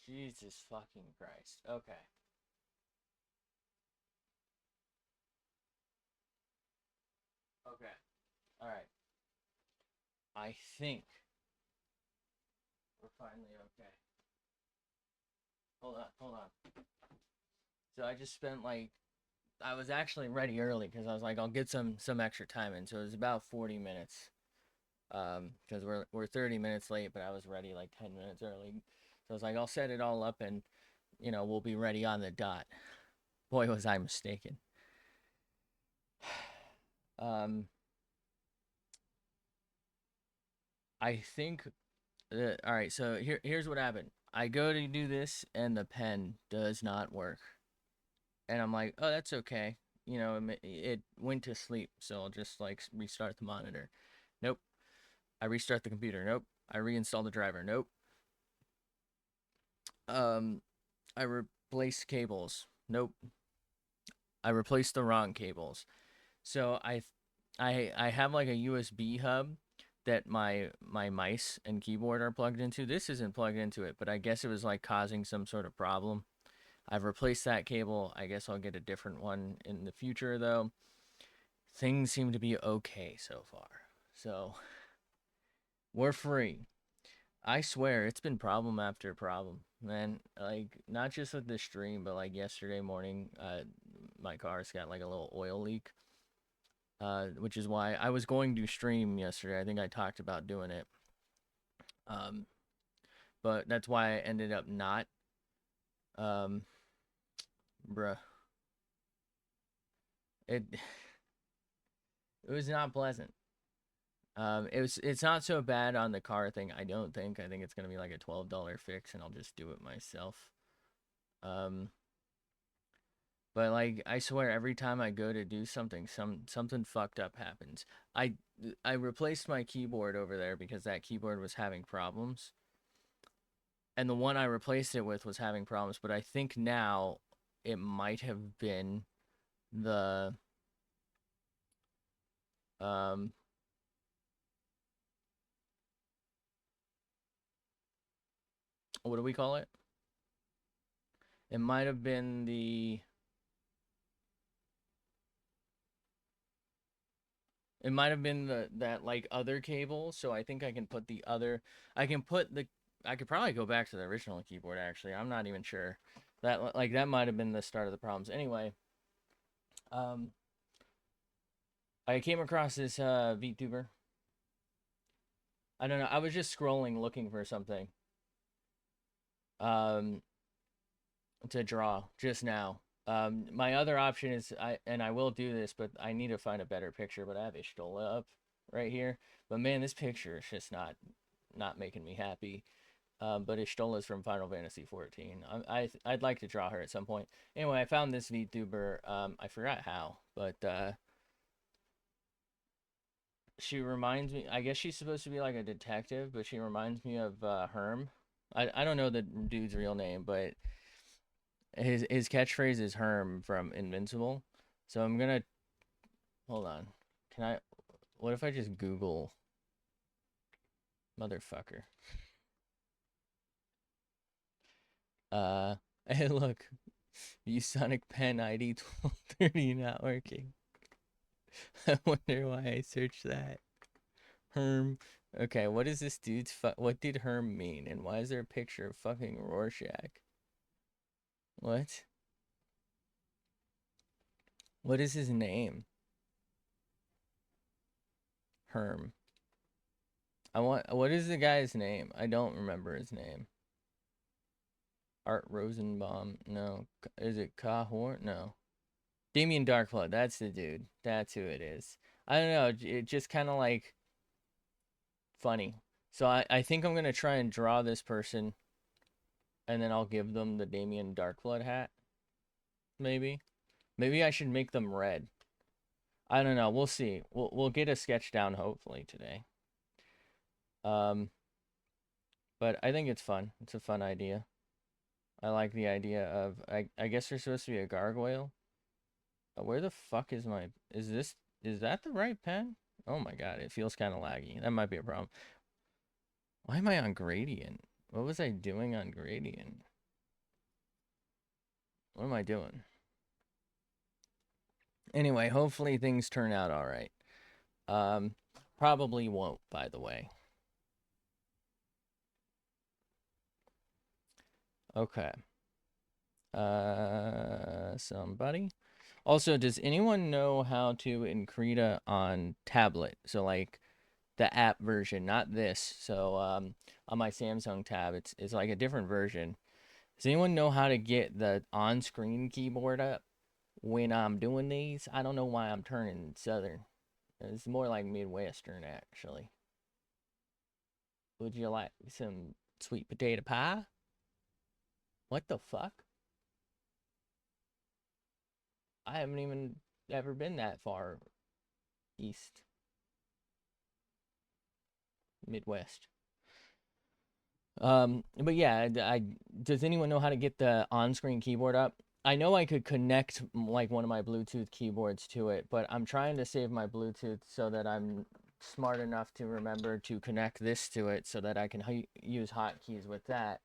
Jesus fucking Christ. Okay. Okay. All right. I think we're finally okay. Hold on. Hold on. So I just spent like I was actually ready early because I was like I'll get some extra time in. So it was about 40 minutes. Because we're 30 minutes late, but I was ready like 10 minutes early. So I was like I'll set it all up and we'll be ready on the dot. Boy, was I mistaken. Um, I think all right, so here's what happened. I go to do this and the pen does not work. And I'm like, "Oh, that's okay." It went to sleep, so I'll just like restart the monitor. Nope. I restart the computer. Nope. I reinstall the driver. Nope. Um, I replace cables. Nope. I replaced the wrong cables. So I have like a USB hub that my mice and keyboard are plugged into. This isn't plugged into it, but I guess it was like causing some sort of problem. I've replaced that cable. I guess I'll get a different one in the future though. Things seem to be okay so far. So, we're free. I swear it's been problem after problem. Man, like not just with the stream, but like yesterday morning, my car's got like a little oil leak. Which is why I was going to stream yesterday. I think I talked about doing it. Um, but that's why I ended up not. Um, bruh, it it was not pleasant. It's not so bad on the car thing. I don't think. I think it's gonna be like a $12 fix, and I'll just do it myself. Um, but like I swear, every time I go to do something, something fucked up happens. I I replaced my keyboard over there because that keyboard was having problems, and the one I replaced it with was having problems. But I think now it might have been the um what do we call it? It might have been the It might have been the that like other cable, so I think I can put the other I can put the I could probably go back to the original keyboard actually. I'm not even sure. That might have been the start of the problems. Anyway, um I came across this VTuber. I don't know. I was just scrolling looking for something um to draw just now. My other option is I will do this, but I need to find a better picture, but I have Ishtola up right here. But man, this picture is just not making me happy. But Ishtola is from Final Fantasy 14. I'd like to draw her at some point. Anyway, I found this VTuber. I forgot how, but she reminds me. I guess she's supposed to be like a detective, but she reminds me of Herm. I don't know the dude's real name, but his catchphrase is Herm from Invincible. So I'm gonna hold on. Can I? What if I just Google motherfucker? Uh, hey, look, ViewSonic Pen ID 1230 not working. I wonder why I searched that. Herm. Okay, what is this dude's what did Herm mean? And why is there a picture of fucking Rorschach? What? What is his name? Herm. What is the guy's name? I don't remember his name. Art Rosenbaum. No. Is it Cahor? No. Damien Darkblood. That's the dude. That's who it is. I don't know. It just kind of like funny. So I think I'm going to try and draw this person and then I'll give them the Damien Darkblood hat. Maybe. Maybe I should make them red. I don't know. We'll see. We'll get a sketch down hopefully today. Um, but I think it's fun. It's a fun idea. I like the idea of I guess there's supposed to be a gargoyle. Where the fuck is my is that the right pen? Oh my god, it feels kind of laggy. That might be a problem. Why am I on gradient? What was I doing on gradient? What am I doing? Anyway, hopefully things turn out all right. Um, Probably won't, by the way. Okay. Somebody. Also, does anyone know how to Enkrita on tablet? So like the app version, not this. So on my Samsung tab, it's like a different version. Does anyone know how to get the on-screen keyboard up when I'm doing these? I don't know why I'm turning southern. It's more like Midwestern, actually. Would you like some sweet potato pie? What the fuck? I haven't even ever been that far east, Midwest. But yeah, does anyone know how to get the on-screen keyboard up? I know I could connect like one of my Bluetooth keyboards to it, but I'm trying to save my Bluetooth so that I'm smart enough to remember to connect this to it so that I can use hotkeys with that.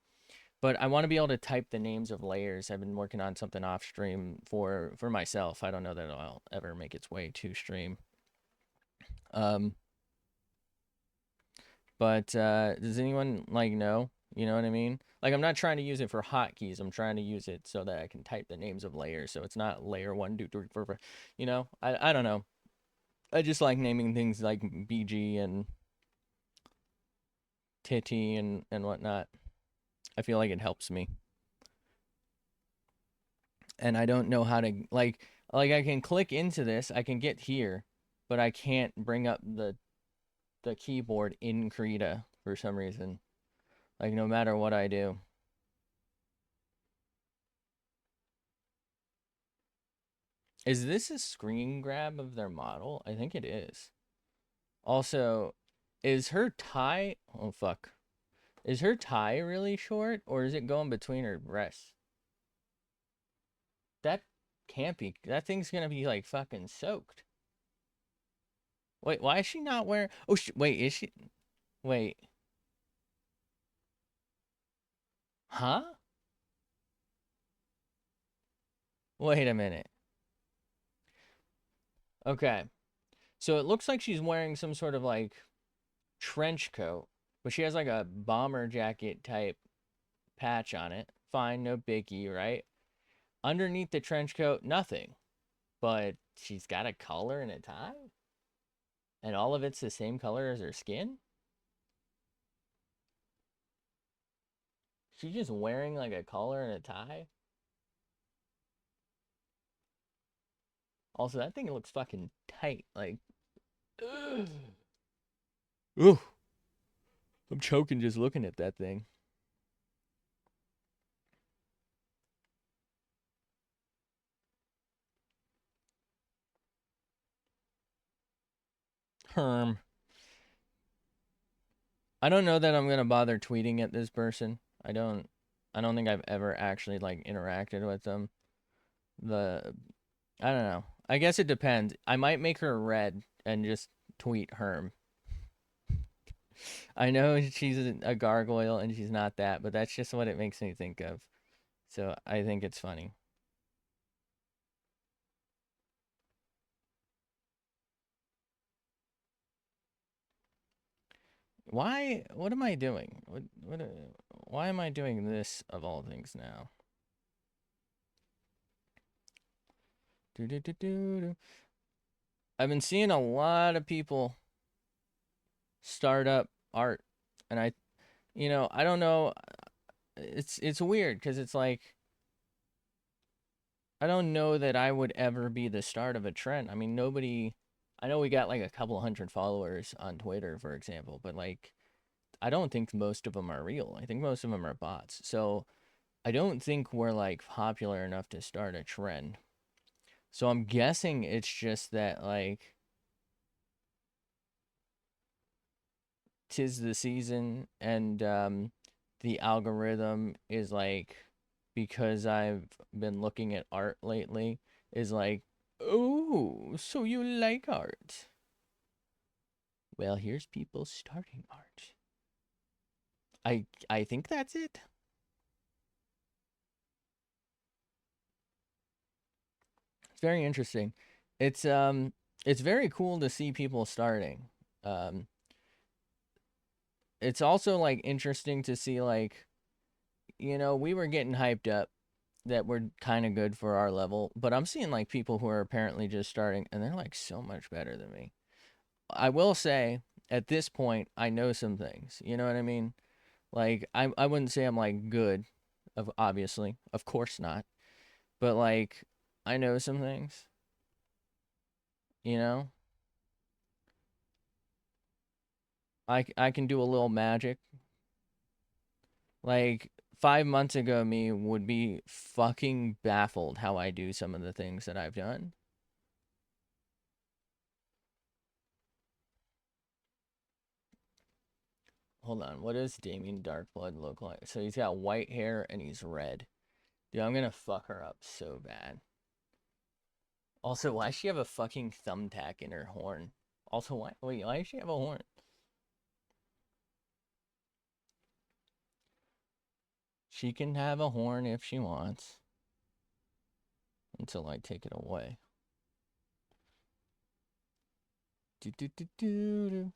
But I want to be able to type the names of layers. I've been working on something off stream for myself. I don't know that it'll ever make its way to stream. Um, but does anyone like know? You know what I mean? Like I'm not trying to use it for hotkeys. I'm trying to use it so that I can type the names of layers. So it's not layer 1, 2, 3, 4, 5. You know, I don't know. I just like naming things like BG and Titty and whatnot. I feel like it helps me. And I don't know how to like I can click into this, I can get here, but I can't bring up the keyboard in Krita for some reason. Like no matter what I do. Is this a screen grab of their model? I think it is. Also, is her tie? Oh fuck. Is her tie really short or is it going between her breasts? That can't be. That thing's gonna be like fucking soaked. Wait, why is she not wearing? Oh, wait, is she? Wait, huh? Wait a minute. Okay, so it looks like she's wearing some sort of like trench coat, but she has like a bomber jacket type patch on it. Fine, no biggie, right? Underneath the trench coat, nothing. But she's got a collar and a tie? And all of it's the same color as her skin? She's just wearing like a collar and a tie? Also, that thing looks fucking tight. Like, ugh. Ooh, I'm choking just looking at that thing. Herm. I don't know that I'm gonna bother tweeting at this person. I don't think I've ever actually like interacted with them. The I don't know. I guess it depends. I might make her red and just tweet Herm. I know she's a gargoyle and she's not that, but that's just what it makes me think of. So I think it's funny. Why? What am I doing? Why am I doing this of all things now? Do do do do do. I've been seeing a lot of people start up art, and I don't know. It's weird because it's like I don't know that I would ever be the start of a trend. I mean, nobody. I know we got like a couple hundred followers on Twitter, for example, but like I don't think most of them are real. I think most of them are bots. So I don't think we're like popular enough to start a trend. So I'm guessing it's just that like 'tis the season and the algorithm is like because I've been looking at art lately is like, "Oh, so you like art? Well, here's people starting art." I think that's it. It's very interesting. It's it's very cool to see people starting. Um it's also like interesting to see like, we were getting hyped up that we're kind of good for our level, but I'm seeing like people who are apparently just starting and they're like so much better than me. I will say at this point I know some things. You know what I mean? Like I wouldn't say I'm like good, of obviously, of course not, but like I know some things. You know, I can do a little magic. Like 5 months ago, me would be fucking baffled how I do some of the things that I've done. Hold on, what does Damien Darkblood look like? So he's got white hair and he's red. Dude, I'm gonna fuck her up so bad. Also, why does she have a fucking thumbtack in her horn? Also, why does she have a horn? She can have a horn if she wants. Until I take it away. Do, do, do, do, do.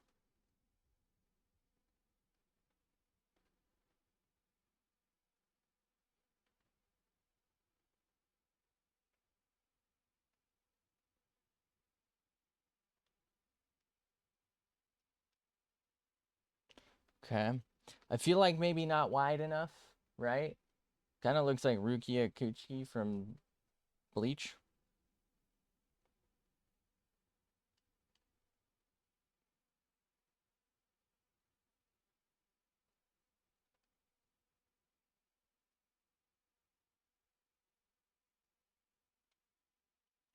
Okay. I feel like maybe not wide enough, right? Kind of looks like Rukia Kuchiki from Bleach.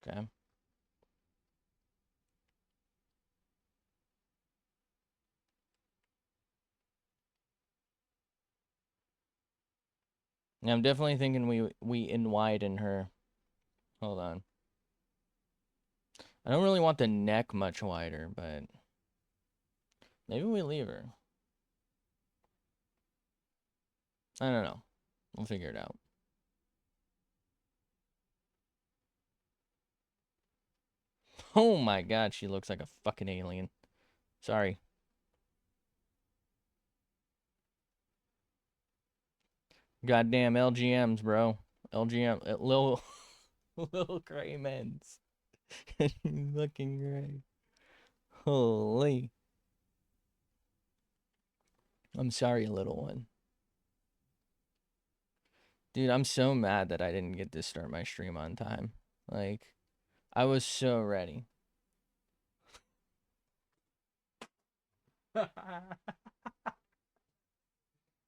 Okay. Yeah, I'm definitely thinking we in widen her. Hold on. I don't really want the neck much wider, but maybe we leave her. I don't know. We'll figure it out. Oh my god, she looks like a fucking alien. Sorry. Goddamn LGMs, bro. LGM, little little gray men's. Looking gray. Holy. I'm sorry, little one. Dude, I'm so mad that I didn't get to start my stream on time. Like, I was so ready.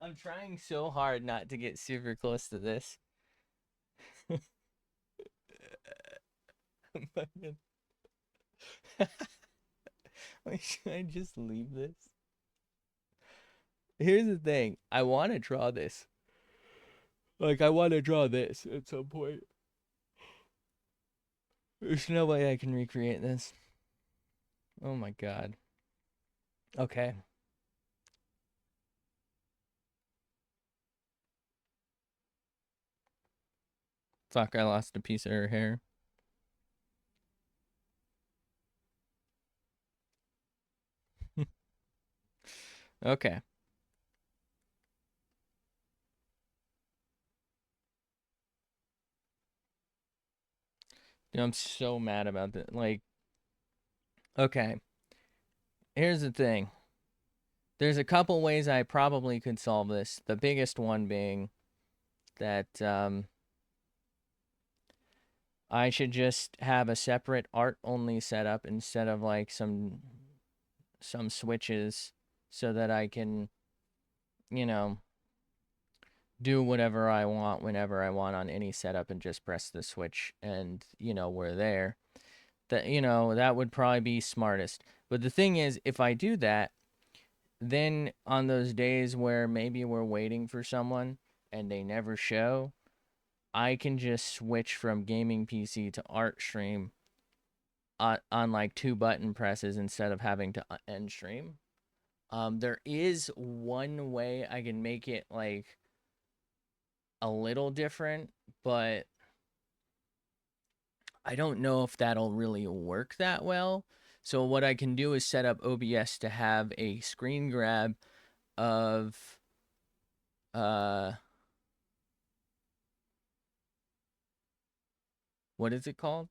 I'm trying so hard not to get super close to this. Like, should I just leave this? Here's the thing. I want to draw this. Like, I want to draw this at some point. There's no way I can recreate this. Oh my god. Okay. Fuck, I lost a piece of her hair. Okay. Dude, I'm so mad about that. Like, okay. Here's the thing. There's a couple ways I probably could solve this. The biggest one being that I should just have a separate art only setup instead of like some switches so that I can, you know, do whatever I want whenever I want on any setup and just press the switch and, we're there. That would probably be smartest. But the thing is, if I do that, then on those days where maybe we're waiting for someone and they never show, I can just switch from gaming PC to art stream on like two button presses instead of having to end stream. There is one way I can make it like a little different, but I don't know if that'll really work that well. So what I can do is set up OBS to have a screen grab of uh what is it called?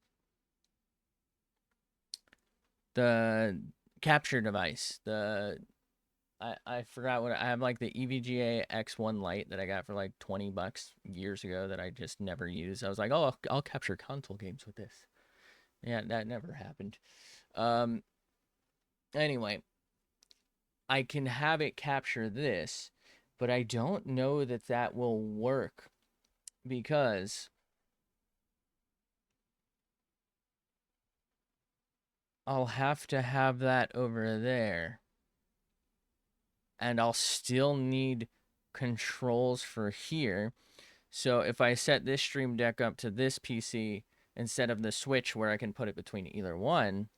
The capture device. I forgot what I have, like the EVGA X1 Lite that I got for like $20 years ago that I just never used. I was like, "Oh, I'll capture console games with this." Yeah, that never happened. Um anyway, I can have it capture this, but I don't know that that will work because I'll have to have that over there, and I'll still need controls for here. So if I set this Stream Deck up to this PC instead of the Switch where I can put it between either one,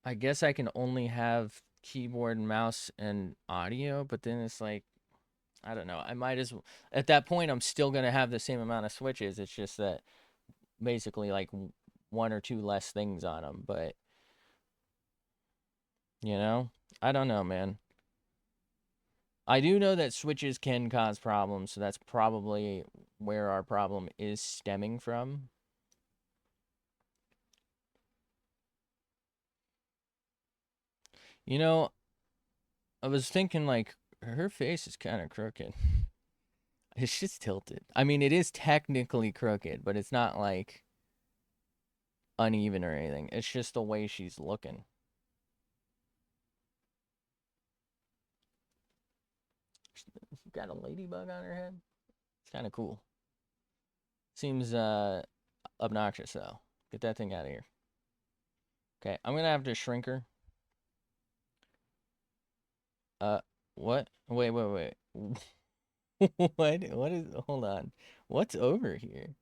I guess I can only have keyboard and mouse and audio, but then it's like, I don't know. I might as well, at that point, I'm still going to have the same amount of switches. It's just that basically like one or two less things on them. But, you know, I don't know, man. I do know that switches can cause problems, so that's probably where our problem is stemming from. You know, I was thinking like her face is kind of crooked. It's just tilted. I mean, it is technically crooked, but it's not like uneven or anything. It's just the way she's looking. She's got a ladybug on her head. It's kind of cool. Seems obnoxious though. Get that thing out of here. Okay, I'm gonna have to shrink her. Uh, what? Wait. What? What is? Hold on. What's over here?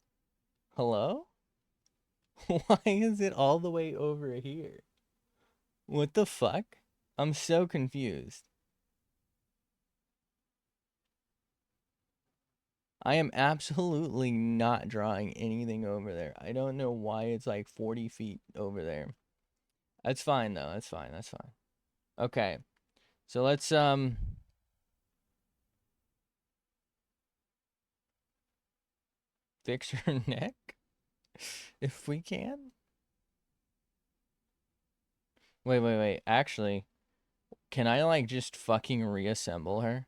Hello? Why is it all the way over here? What the fuck? I'm so confused. I am absolutely not drawing anything over there. I don't know why it's like 40 feet over there. That's fine though. That's fine. That's fine. Okay. So let's fix her neck if we can. Wait. Actually, can I like just fucking reassemble her?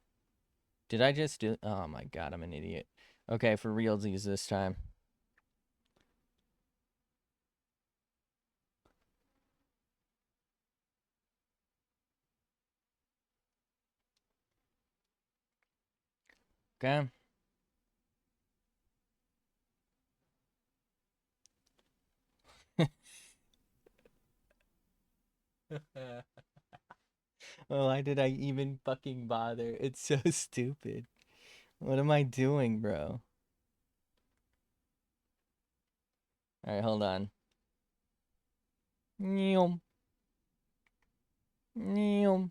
Did I just do? Oh my god, I'm an idiot. Okay, for realsies this time. Okay. Why did I even fucking bother? It's so stupid. What am I doing, bro? Alright, hold on. Neom. Neom.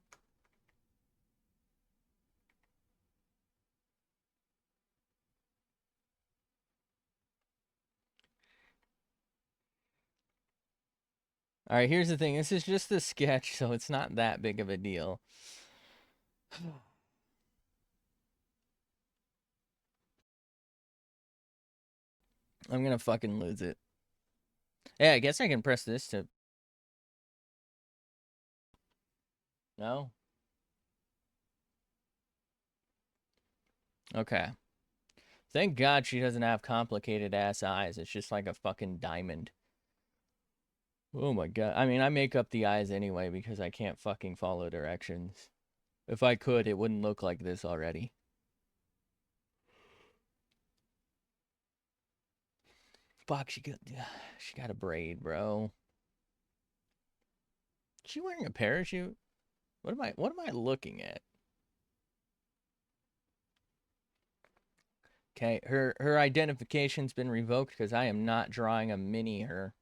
Alright, here's the thing. This is just a sketch, so it's not that big of a deal. I'm gonna fucking lose it. Yeah, I guess I can press this to... No? Okay. Thank God she doesn't have complicated ass eyes. It's just like a fucking diamond. Oh my god. I mean, I make up the eyes anyway because I can't fucking follow directions. If I could, it wouldn't look like this already. Fuck, she got a braid, bro. Is she wearing a parachute? What am I looking at? Okay, her identification's been revoked because I am not drawing a mini her.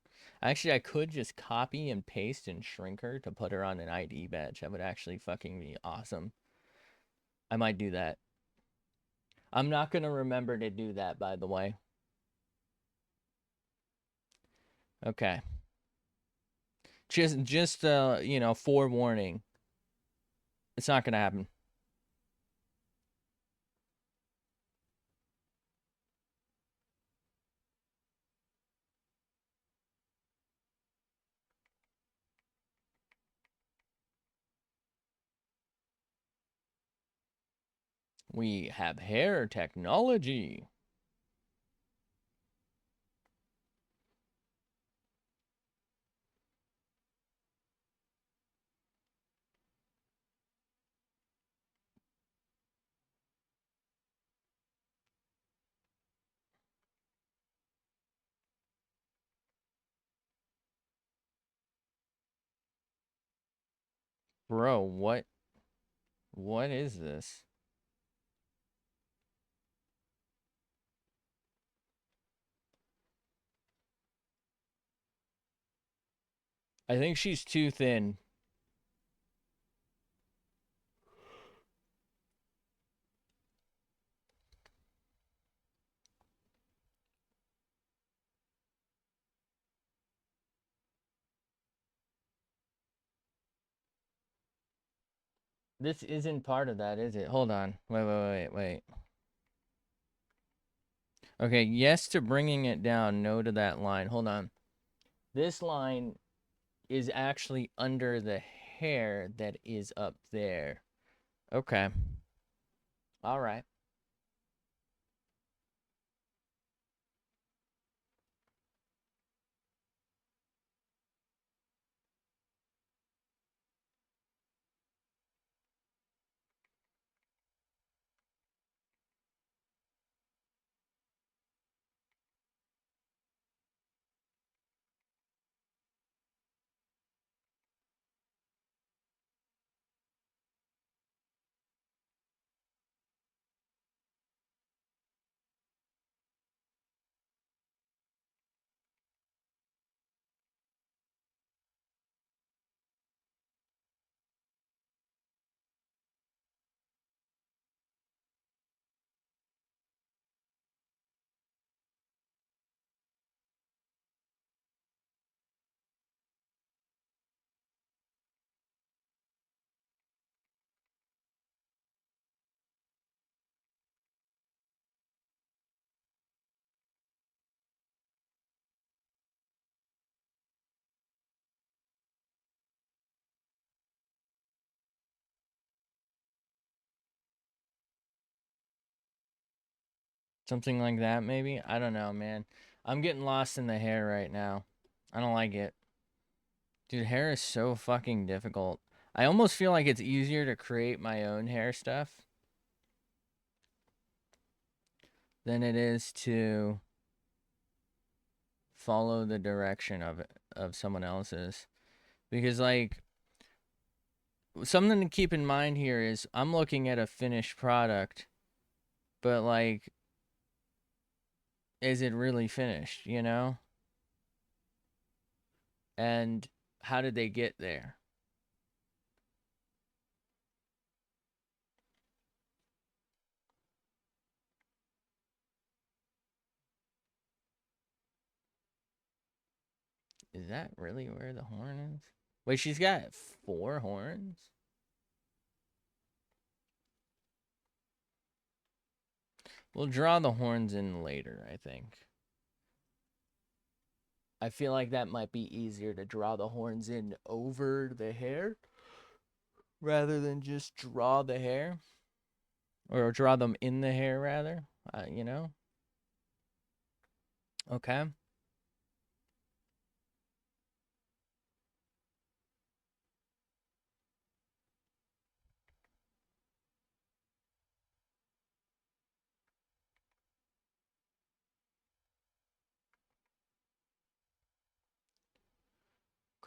Actually, I could just copy and paste and shrink her to put her on an ID badge. That would actually fucking be awesome. I might do that. I'm not gonna remember to do that, by the way. Okay. Just you know, forewarning. It's not gonna happen. We have hair technology. Bro, what is this? I think she's too thin. This isn't part of that, is it? Hold on. Wait. Okay, yes to bringing it down, no to that line. Hold on. This line is actually under the hair that is up there. Okay. All right. Something like that, maybe? I don't know, man. I'm getting lost in the hair right now. I don't like it. Dude, hair is so fucking difficult. I almost feel like it's easier to create my own hair stuff than it is to follow the direction of someone else's. Because like something to keep in mind here is I'm looking at a finished product, but like is it really finished, you know? And how did they get there? Is that really where the horn is? Wait, she's got 4 horns? We'll draw the horns in later, I think. I feel like that might be easier to draw the horns in over the hair rather than just draw the hair. Or draw them in the hair, rather. You know? Okay.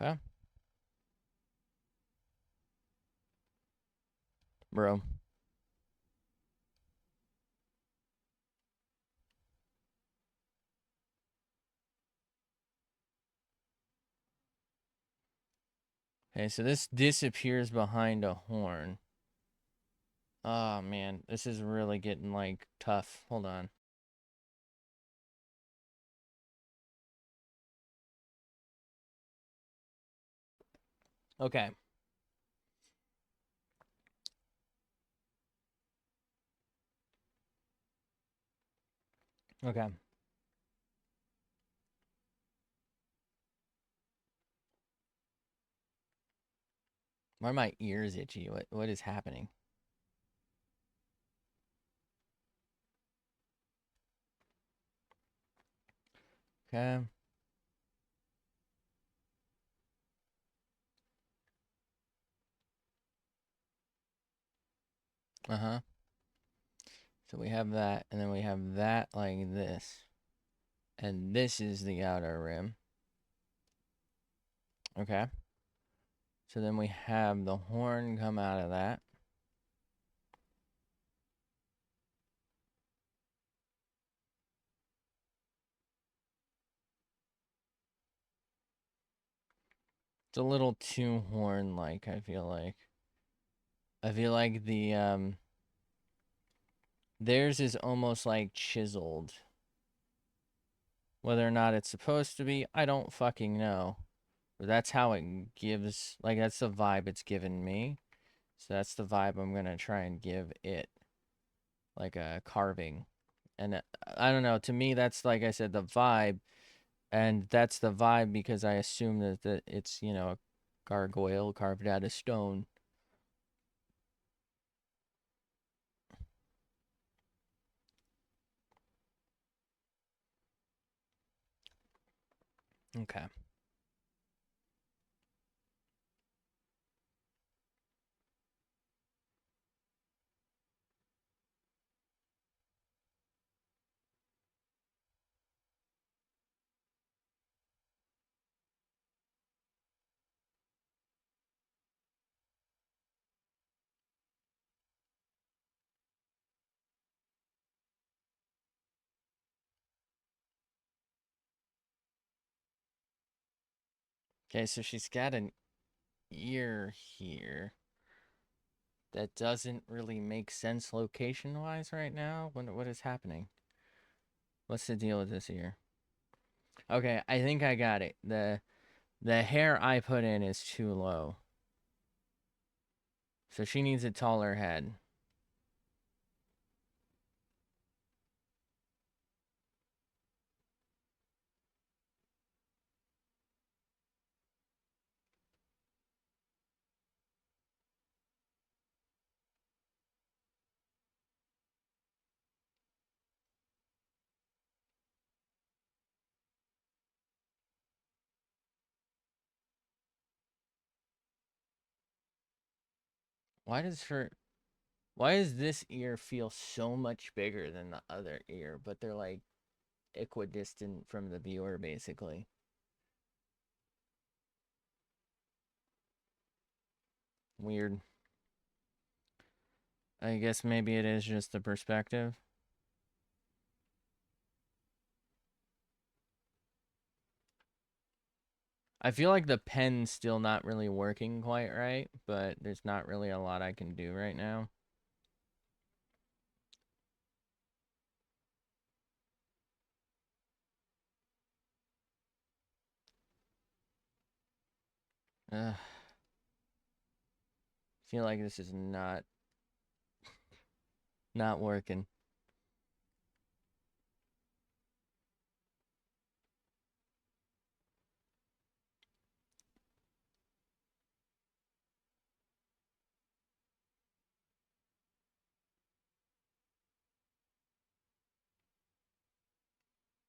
Okay. Bro. Okay, so this disappears behind a horn. Oh man, this is really getting like tough. Hold on. Okay. Okay. Why are my ears itchy? What is happening? Okay. Uh-huh. So we have that, and then we have that like this. And this is the outer rim. Okay. So then we have the horn come out of that. It's a little too horn-like, I feel like. I feel like theirs is almost like chiseled. Whether or not it's supposed to be, I don't fucking know. But that's how it gives, like, that's the vibe it's given me. So that's the vibe I'm gonna try and give it, like a carving. And I don't know, to me, that's, like I said, the vibe. And that's the vibe because I assume that it's, a gargoyle carved out of stone. Okay. Okay, so she's got an ear here that doesn't really make sense location-wise right now. What is happening? What's the deal with this ear? Okay, I think I got it. The hair I put in is too low. So she needs a taller head. Why does her why does this ear feel so much bigger than the other ear, but they're like equidistant from the viewer basically? Weird. I guess maybe it is just the perspective. I feel like the pen's still not really working quite right, but there's not really a lot I can do right now. I feel like this is not working.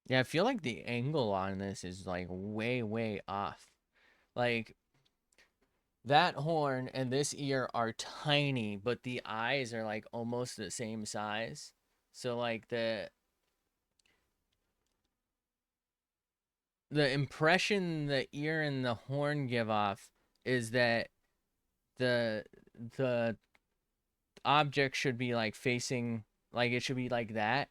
Yeah, I feel like the angle on this is like way, way off. Like that horn and this ear are tiny, but the eyes are like almost the same size. So like the impression the ear and the horn give off is that the the object should be like facing, like it should be like that,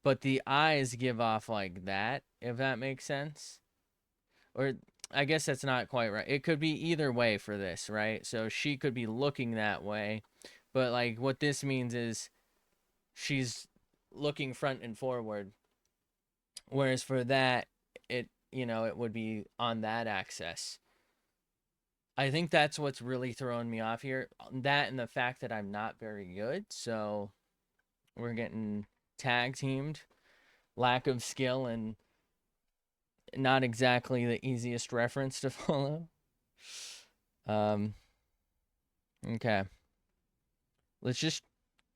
but the eyes give off like that, if that makes sense. Or I guess that's not quite right. It could be either way for this, right? So she could be looking that way, But like what this means is she's looking front and forward, whereas for that, it would be on that axis. I think that's what's really throwing me off here. That and the fact that I'm not very good. So we're getting tag teamed. Lack of skill and not exactly the easiest reference to follow. Um, okay. Let's just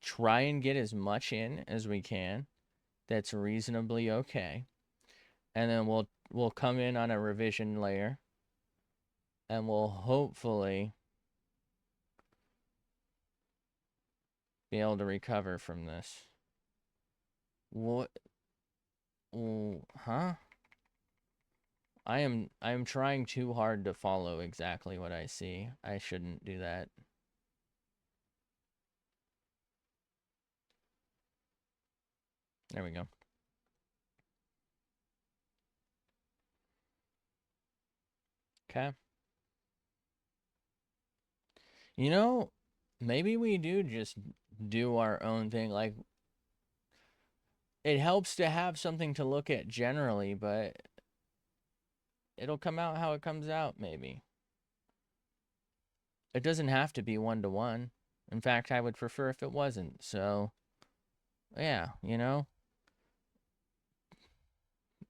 try and get as much in as we can. That's reasonably okay. And then we'll come in on a revision layer and we'll hopefully be able to recover from this. What? Huh? I'm trying too hard to follow exactly what I see. I shouldn't do that. There we go. Okay. You know, maybe we do just do our own thing. Like, it helps to have something to look at generally, but it'll come out how it comes out, maybe. It doesn't have to be one to one. In fact, I would prefer if it wasn't. So, yeah,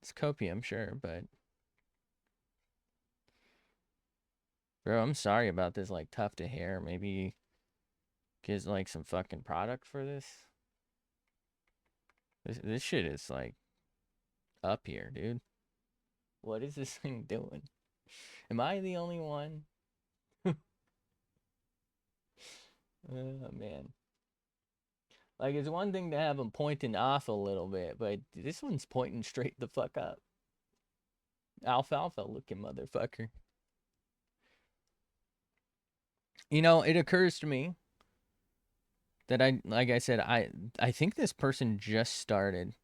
it's copium, sure, but bro, I'm sorry about this, like, tough to hair. Maybe get, like, some fucking product for this. This shit is, like, up here, dude. What is this thing doing? Am I the only one? Oh, man. Like, it's one thing to have them pointing off a little bit, but this one's pointing straight the fuck up. Alfalfa looking motherfucker. It occurs to me that like I said, I think this person just started,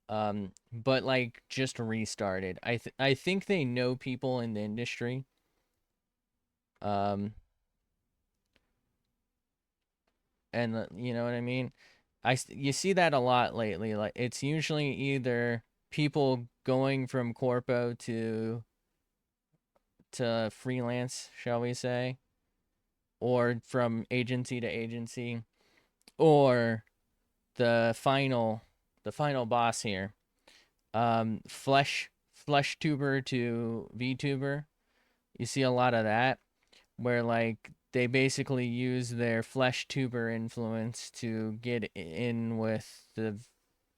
but like just restarted. I think they know people in the industry, um, and you know what I mean. You see that a lot lately. Like it's usually either people going from corpo to freelance, shall we say, or from agency to agency, or the final boss here, flesh tuber to VTuber. You see a lot of that where like they basically use their flesh tuber influence to get in with the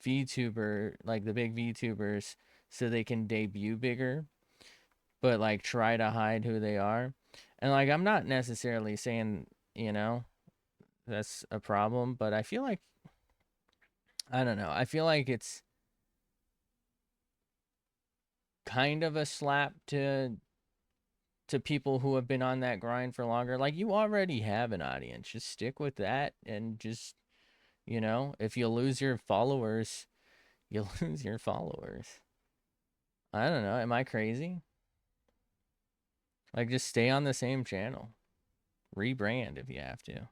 VTuber, like the big VTubers, so they can debut bigger, but like try to hide who they are. And like I'm not necessarily saying, that's a problem, but I feel like I don't know. I feel like it's kind of a slap to people who have been on that grind for longer. Like you already have an audience. Just stick with that and just, if you lose your followers, you lose your followers. I don't know. Am I crazy? Like just stay on the same channel. Rebrand if you have to.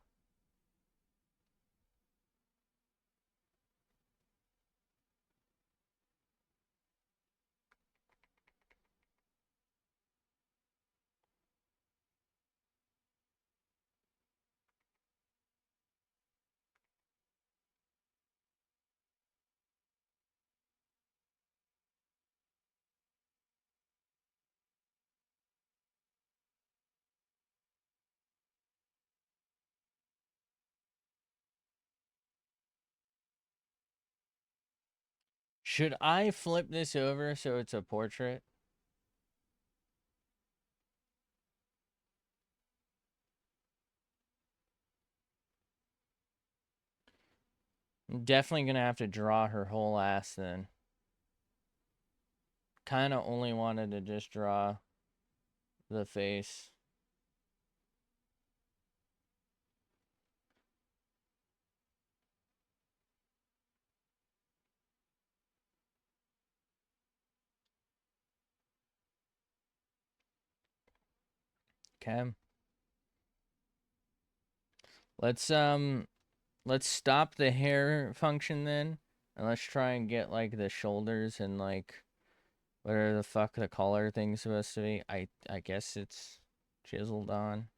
Should I flip this over so it's a portrait? I'm definitely gonna have to draw her whole ass then. Kind of only wanted to just draw the face. Okay. Let's stop the hair function then, and let's try and get like the shoulders and like whatever the fuck the collar thing's supposed to be. I guess it's chiseled on.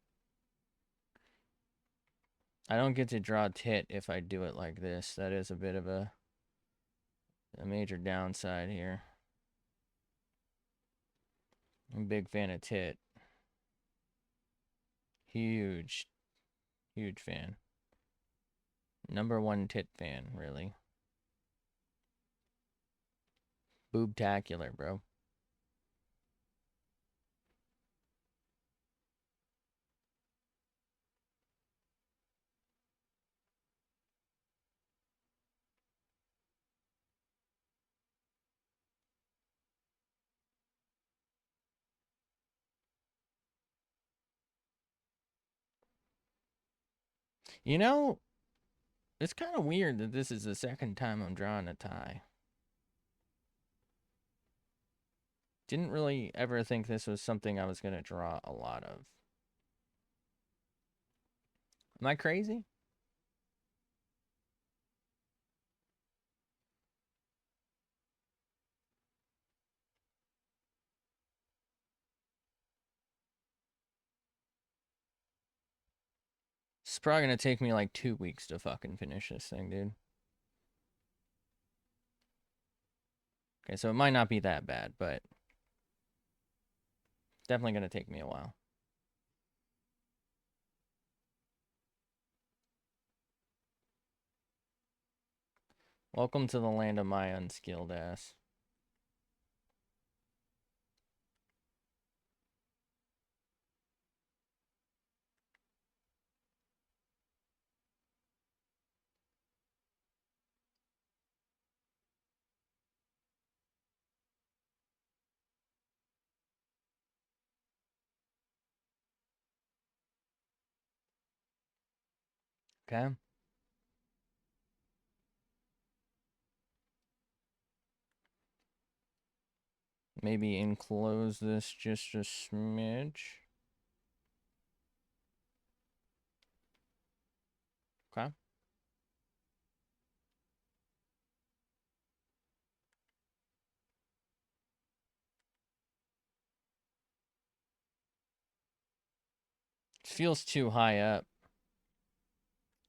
I don't get to draw tit if I do it like this. That is a bit of a major downside here. I'm a big fan of tit. Huge, huge fan. #1 tit fan, really. Boobtacular, bro. You know, it's kind of weird that this is the second time I'm drawing a tie. Didn't really ever think this was something I was going to draw a lot of. Am I crazy? It's probably going to take me like 2 weeks to fucking finish this thing, dude. Okay, so it might not be that bad, but definitely going to take me a while. Welcome to the land of my unskilled ass. Okay. Maybe enclose this just a smidge. Okay. Feels too high up.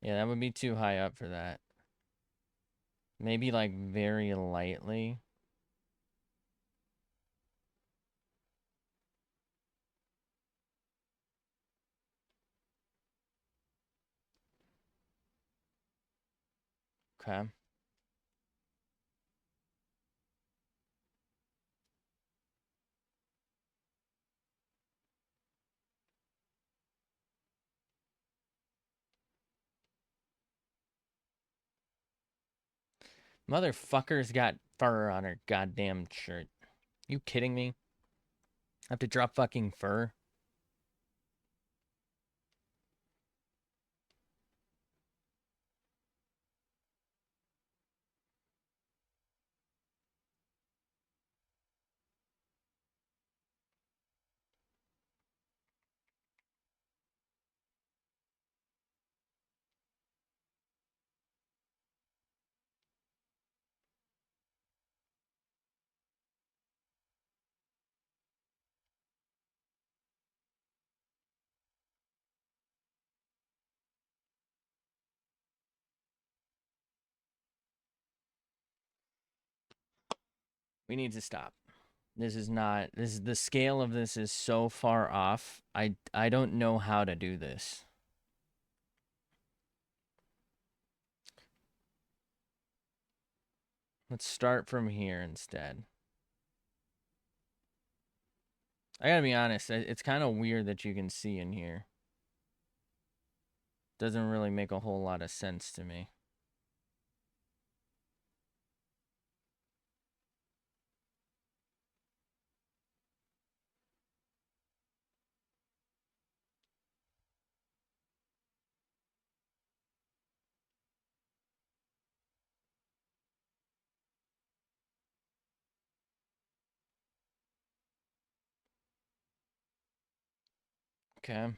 Yeah, that would be too high up for that. Maybe like very lightly. Okay. Motherfucker's got fur on her goddamn shirt. You kidding me? I have to drop fucking fur? We need to stop. This is not, this is, the scale of this is so far off. I don't know how to do this. Let's start from here instead. I gotta be honest, it's kind of weird that you can see in here. Doesn't really make a whole lot of sense to me. Okay.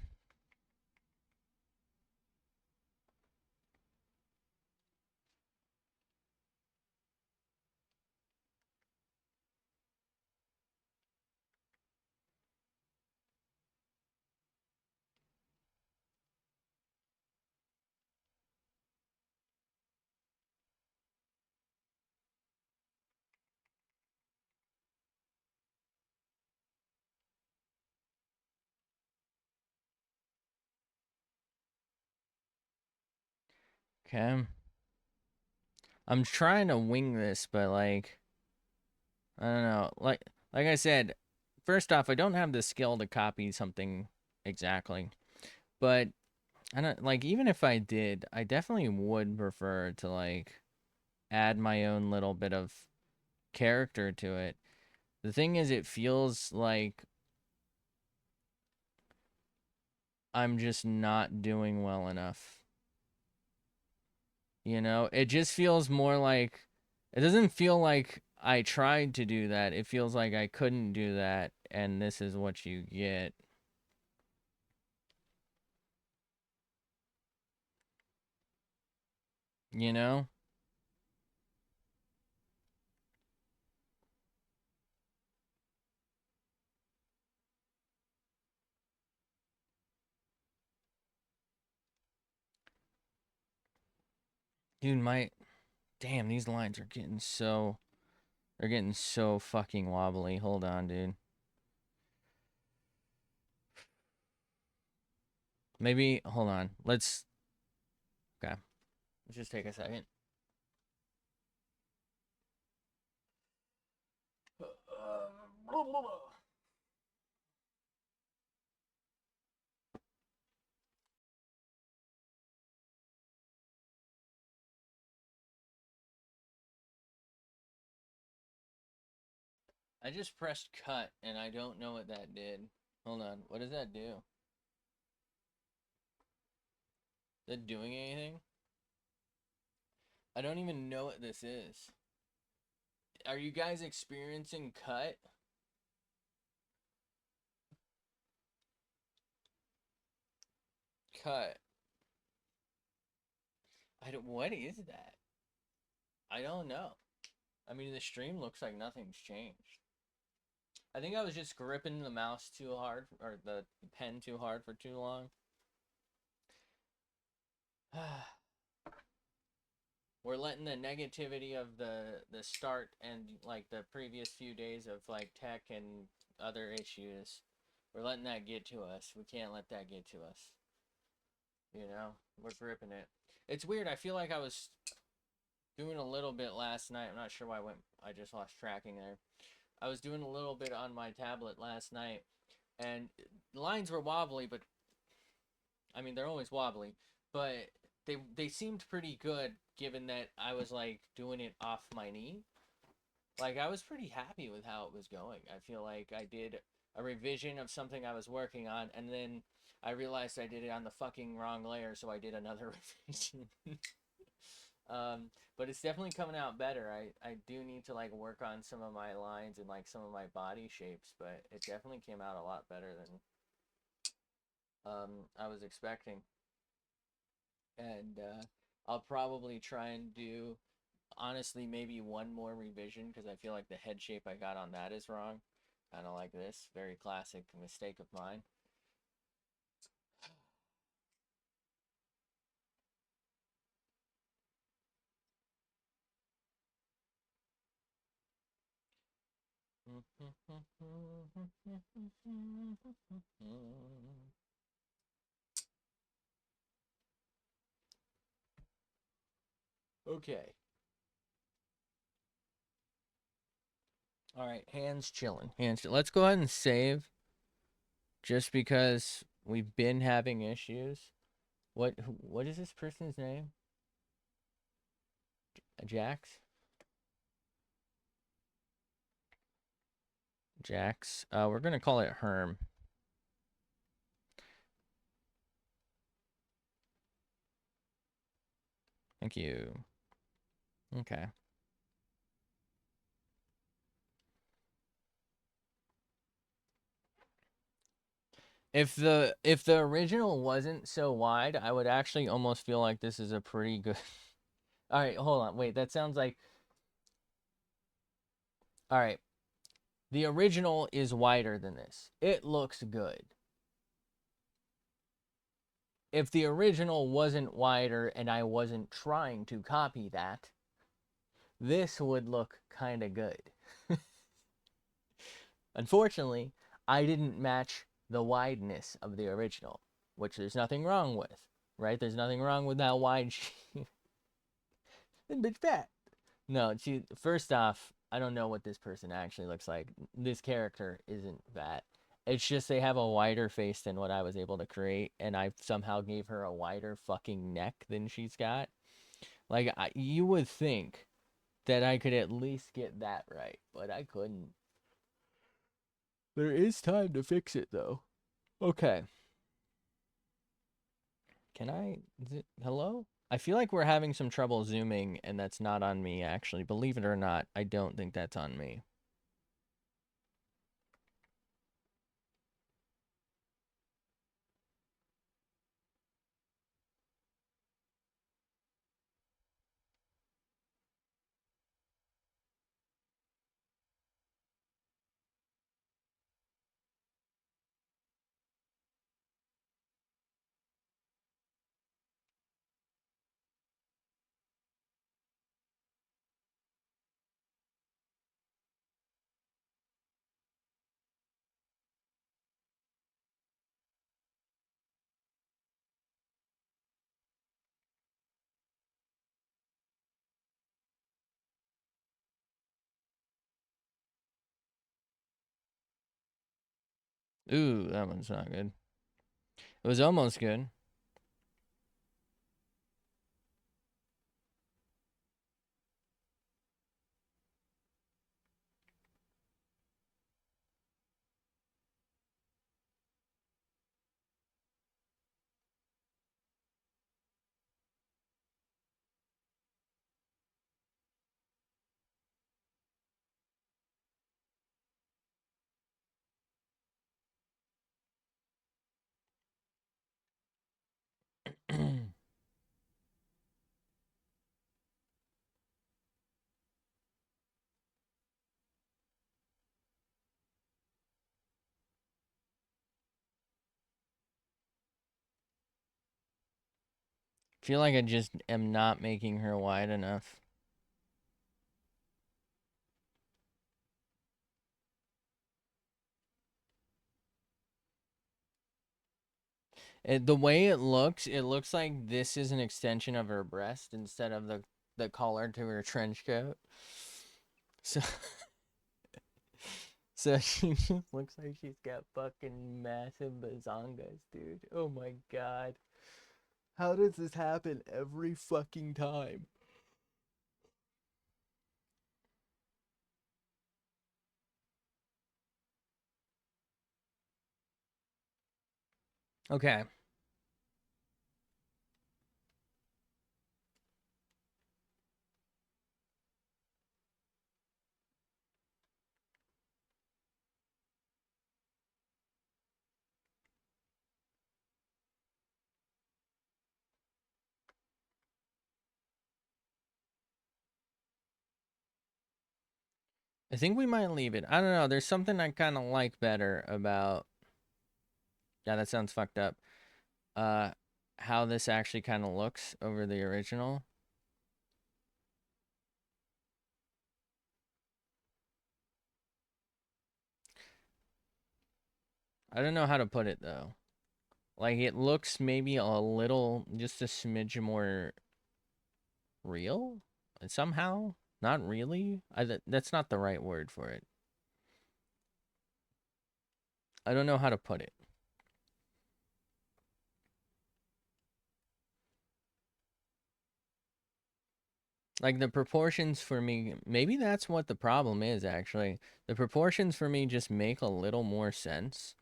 Okay. I'm trying to wing this, but like I don't know. Like I said, first off, I don't have the skill to copy something exactly. But I don't like even if I did, I definitely would prefer to like add my own little bit of character to it. The thing is it feels like I'm just not doing well enough. You know, it just feels more like it doesn't feel like I tried to do that. It feels like I couldn't do that, and this is what you get. You know? Dude, my damn, these lines are getting so they're getting so fucking wobbly. Hold on, dude. Maybe hold on. Okay. Let's just take a second. I just pressed cut and I don't know what that did. Hold on. What does that do? Is that doing anything? I don't even know what this is. Are you guys experiencing cut? Cut. I don't. What is that? I don't know. I mean, the stream looks like nothing's changed. I think I was just gripping the mouse too hard, or the pen too hard for too long. We're letting the negativity of the start and like the previous few days of like tech and other issues, we're letting that get to us. We can't let that get to us. You know, we're gripping it. It's weird. I feel like I was doing a little bit last night. I'm not sure why I just lost tracking there. I was doing a little bit on my tablet last night, and the lines were wobbly, but I mean they're always wobbly, but they seemed pretty good given that I was like doing it off my knee. Like I was pretty happy with how it was going. I feel like I did a revision of something I was working on, and then I realized I did it on the fucking wrong layer, so I did another revision. But it's definitely coming out better. I do need to like work on some of my lines and like some of my body shapes, but it definitely came out a lot better than I was expecting. And I'll probably try and do honestly maybe one more revision because I feel like the head shape I got on that is wrong. Kind of like this, very classic mistake of mine. Okay. All right, hands chilling. Let's go ahead and save just because we've been having issues. What is this person's name? Jax? Jax. We're gonna call it Herm. Thank you. Okay. If the original wasn't so wide, I would actually almost feel like this is a pretty good. All right, hold on. Wait, that sounds like all right. The original is wider than this. It looks good. If the original wasn't wider and I wasn't trying to copy that, this would look kind of good. Unfortunately, I didn't match the wideness of the original, which there's nothing wrong with, right? There's nothing wrong with that wide sheet. Bitch fat. No, she. First off, I don't know what this person actually looks like. This character isn't fat. It's just they have a wider face than what I was able to create, and I somehow gave her a wider fucking neck than she's got. Like, you would think that I could at least get that right, but I couldn't. There is time to fix it, though. Okay. Can I? Hello? I feel like we're having some trouble zooming, and that's not on me, actually. Believe it or not, I don't think that's on me. Ooh, that one's not good. It was almost good. Feel like I just am not making her wide enough. The way it looks like this is an extension of her breast instead of the collar to her trench coat. So, so she just looks like she's got fucking massive bazongas, dude. Oh my god. How does this happen every fucking time? Okay. I think we might leave it. I don't know. There's something I kind of like better about. Yeah, that sounds fucked up. Uh, how this actually kind of looks over the original. I don't know how to put it though. Like it looks maybe a little, just a smidge more real. Somehow, not really. That's not the right word for it. I don't know how to put it. Like the proportions for me, maybe that's what the problem is actually. The proportions for me just make a little more sense,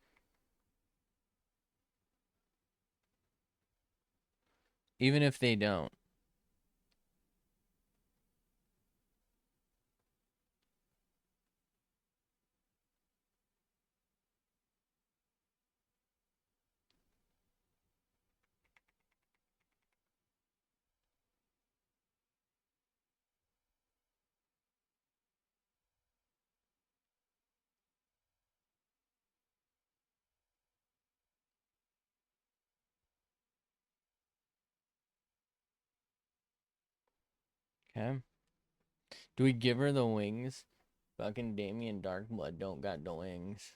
even if they don't. Okay. Do we give her the wings? Fucking Damien Darkblood don't got the wings.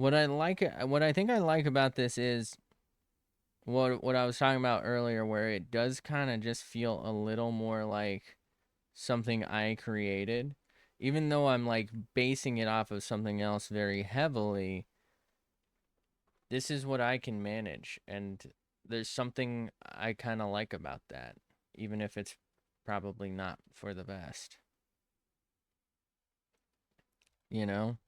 what I think I like about this is what I was talking about earlier, where it does kind of just feel a little more like something I created, even though I'm like basing it off of something else very heavily. This is what I can manage, and there's something I kind of like about that, even if it's probably not for the best, you know?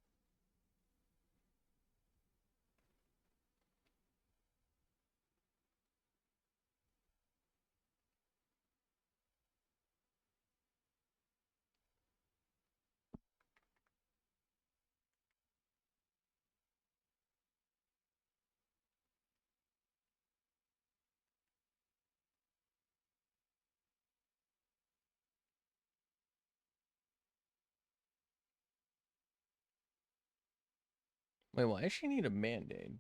Wait, why does she need a band-aid?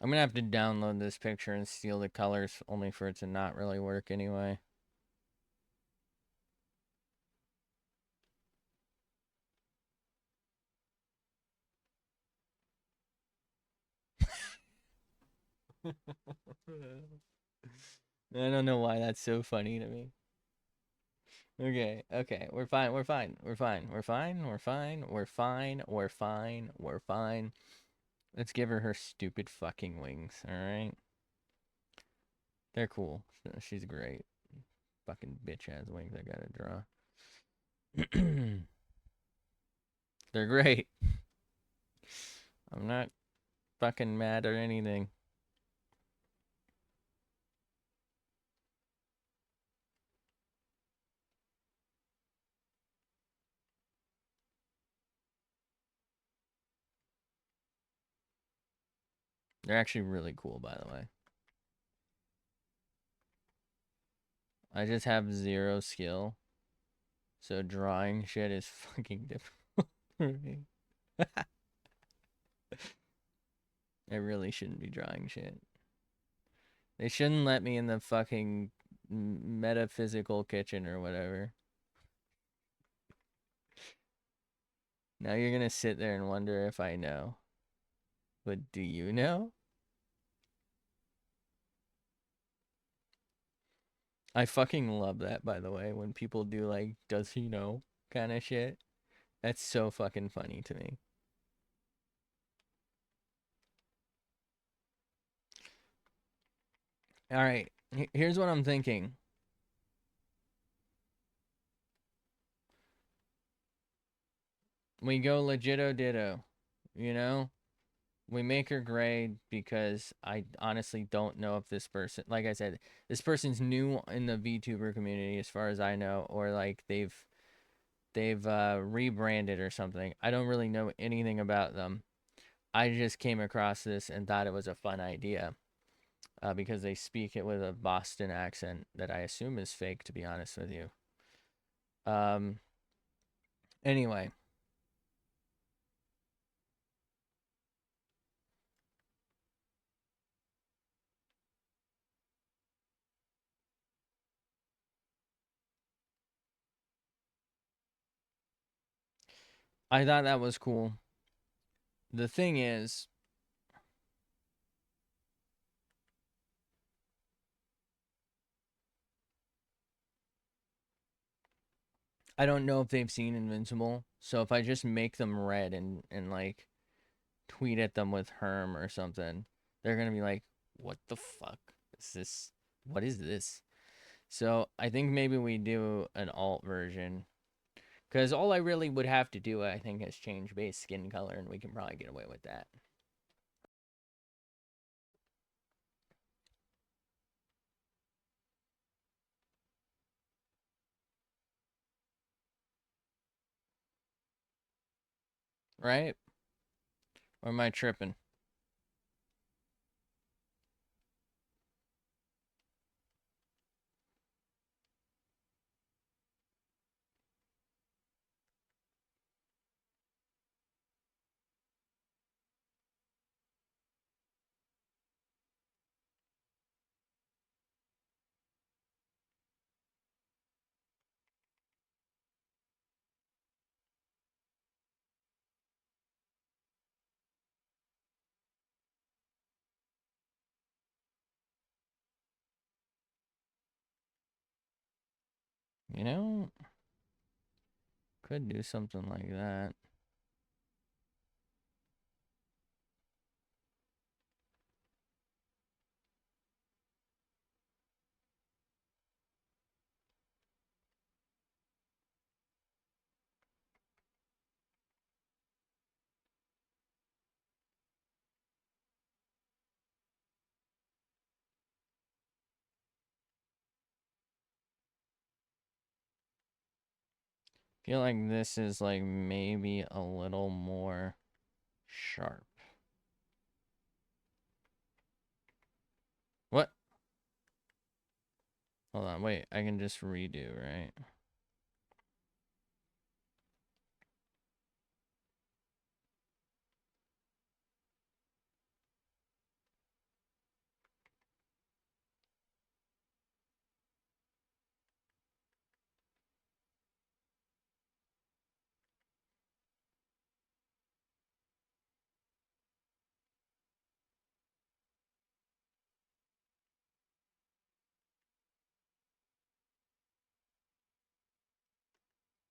I'm gonna have to download this picture and steal the colors only for it to not really work anyway. I don't know why that's so funny to me. Okay, okay, we're fine, we're fine, we're fine, we're fine, we're fine, we're fine, we're fine, we're fine. Let's give her stupid fucking wings, alright? They're cool. She's great. Fucking bitch ass wings I gotta draw. They're great. I'm not fucking mad or anything. They're actually really cool, by the way. I just have zero skill, so drawing shit is fucking difficult for me. I really shouldn't be drawing shit. They shouldn't let me in the fucking metaphysical kitchen or whatever. Now you're gonna sit there and wonder if I know. But do you know? I fucking love that, by the way, when people do like, does he know kind of shit. That's so fucking funny to me. All right, here's what I'm thinking. We go legito ditto, you know? We make her grade because I honestly don't know if this person, like I said, this person's new in the VTuber community as far as I know, or like they've rebranded or something. I don't really know anything about them. I just came across this and thought it was a fun idea because they speak it with a Boston accent that I assume is fake, to be honest with you. Um, anyway, I thought that was cool. The thing is, I don't know if they've seen Invincible, so if I just make them red and like tweet at them with Herm or something, they're gonna be like, "What the fuck is this? What is this?" So I think maybe we do an alt version, because all I really would have to do, I think, is change base skin color, and we can probably get away with that, right? Or am I tripping? You know, could do something like that. Feel like this is like maybe a little more sharp. What? Hold on, wait, I can just redo, right?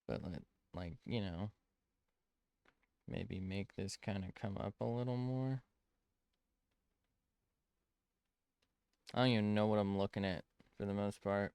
But like, you know, maybe make this kind of come up a little more. I don't even know what I'm looking at for the most part.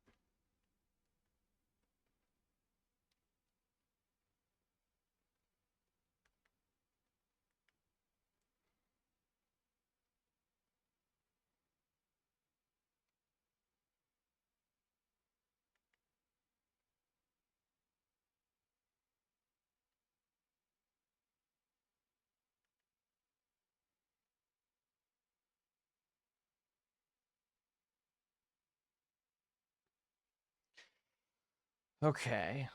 Okay.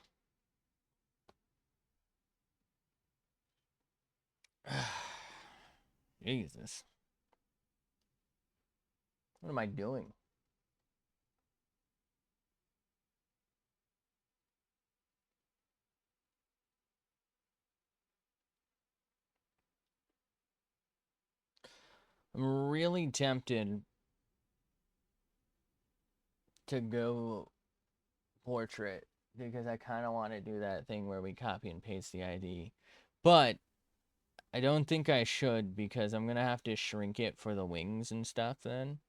Jesus. What am I doing? I'm really tempted to go portrait because I kind of want to do that thing where we copy and paste the ID. But I don't think I should because I'm going to have to shrink it for the wings and stuff then.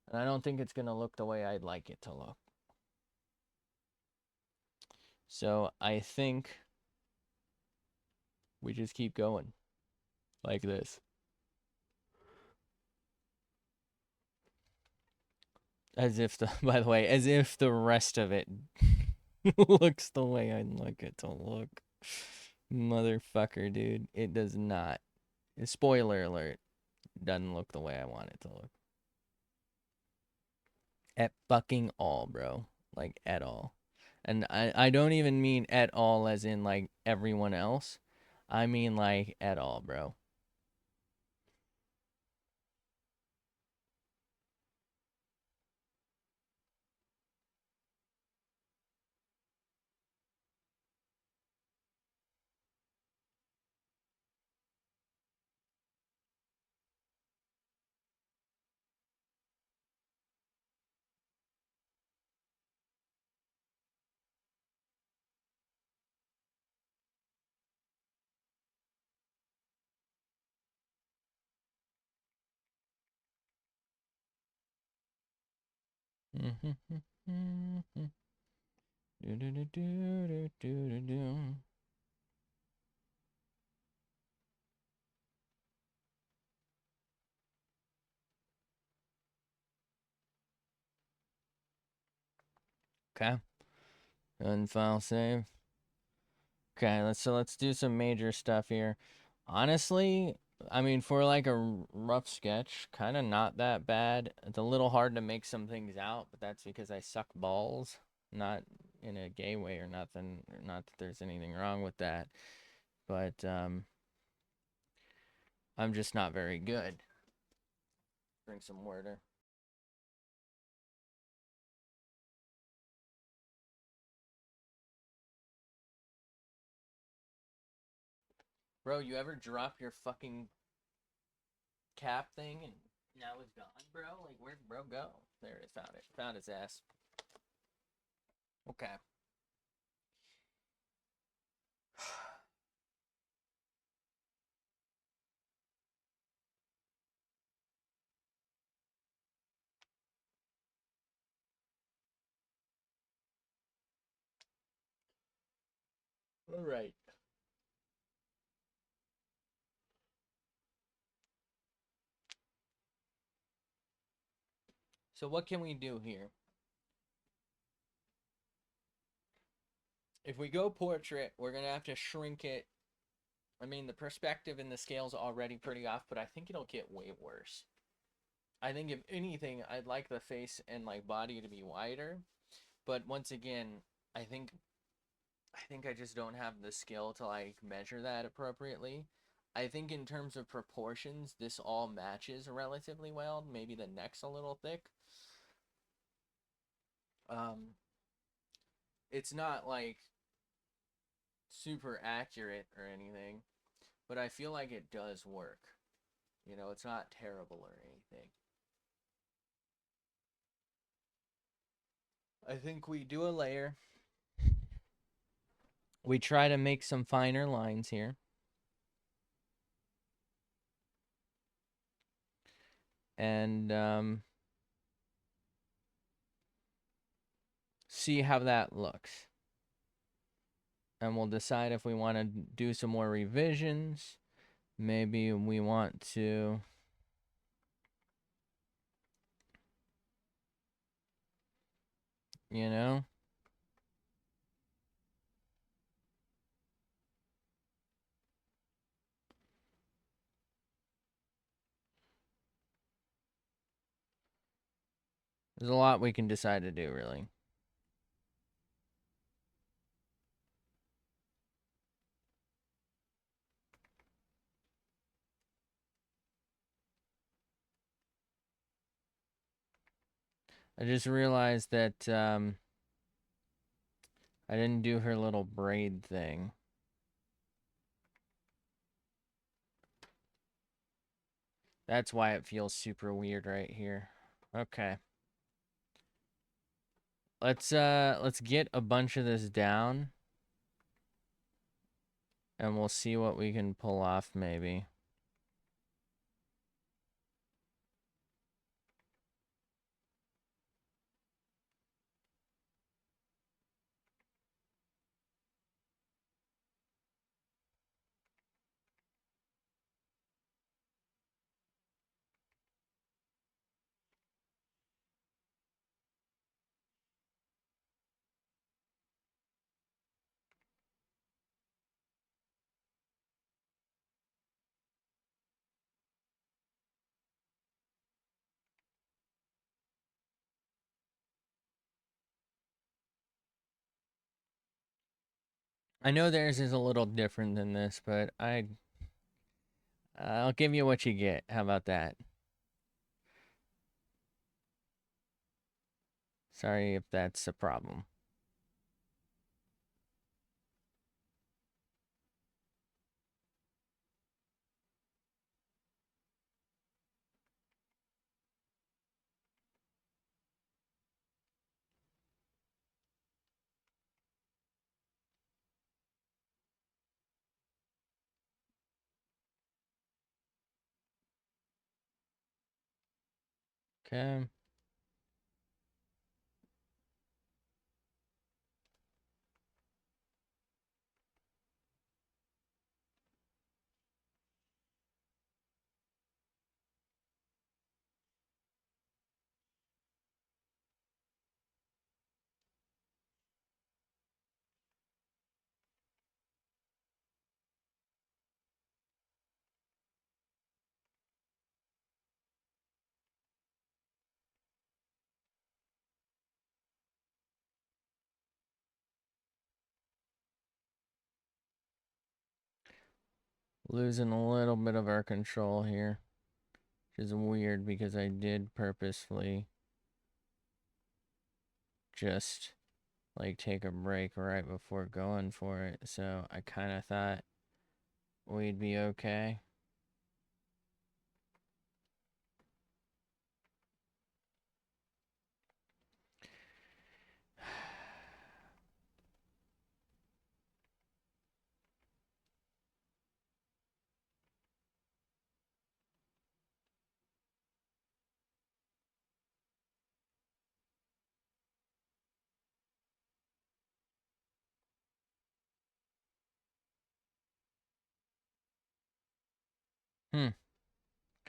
And I don't think it's going to look the way I'd like it to look. So I think we just keep going like this. As if the, by the way, as if the rest of it looks the way I'd like it to look. Motherfucker, dude. It does not. Spoiler alert. Doesn't look the way I want it to look. At fucking all, bro. Like, at all. And I don't even mean at all as in, like, everyone else. I mean, like, at all, bro. Okay. And file save. Okay, let's do some major stuff here. Honestly, I mean, for like a rough sketch, kind of not that bad. It's a little hard to make some things out, but that's because I suck balls. Not in a gay way or nothing. Not that there's anything wrong with that, but I'm just not very good. Drink some water. Bro, you ever drop your fucking cap thing and now it's gone, bro? Like, where'd bro go? There it is. Found it. Found his ass. Okay. All right. So what can we do here? If we go portrait, we're going to have to shrink it. I mean, the perspective in the scale's already pretty off, but I think it'll get way worse. I think if anything, I'd like the face and like body to be wider. But once again, I think I just don't have the skill to like measure that appropriately. I think in terms of proportions, this all matches relatively well. Maybe the neck's a little thick. Um, it's not like super accurate or anything, but I feel like it does work. You know, it's not terrible or anything. I think we do a layer. We try to make some finer lines here. And see how that looks. And we'll decide if we want to do some more revisions. Maybe we want to, you know, there's a lot we can decide to do, really. I just realized that I didn't do her little braid thing. That's why it feels super weird right here. Okay. Let's get a bunch of this down. And we'll see what we can pull off, maybe. I know theirs is a little different than this, but I'll give you what you get. How about that? Sorry if that's a problem. Okay. Losing a little bit of our control here. Which is weird because I did purposefully just like take a break right before going for it. So I kind of thought we'd be okay.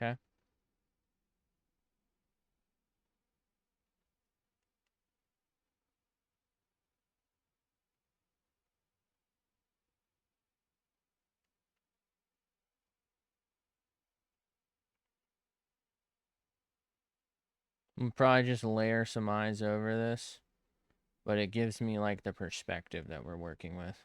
Okay. We'll probably just layer some eyes over this, but it gives me like the perspective that we're working with.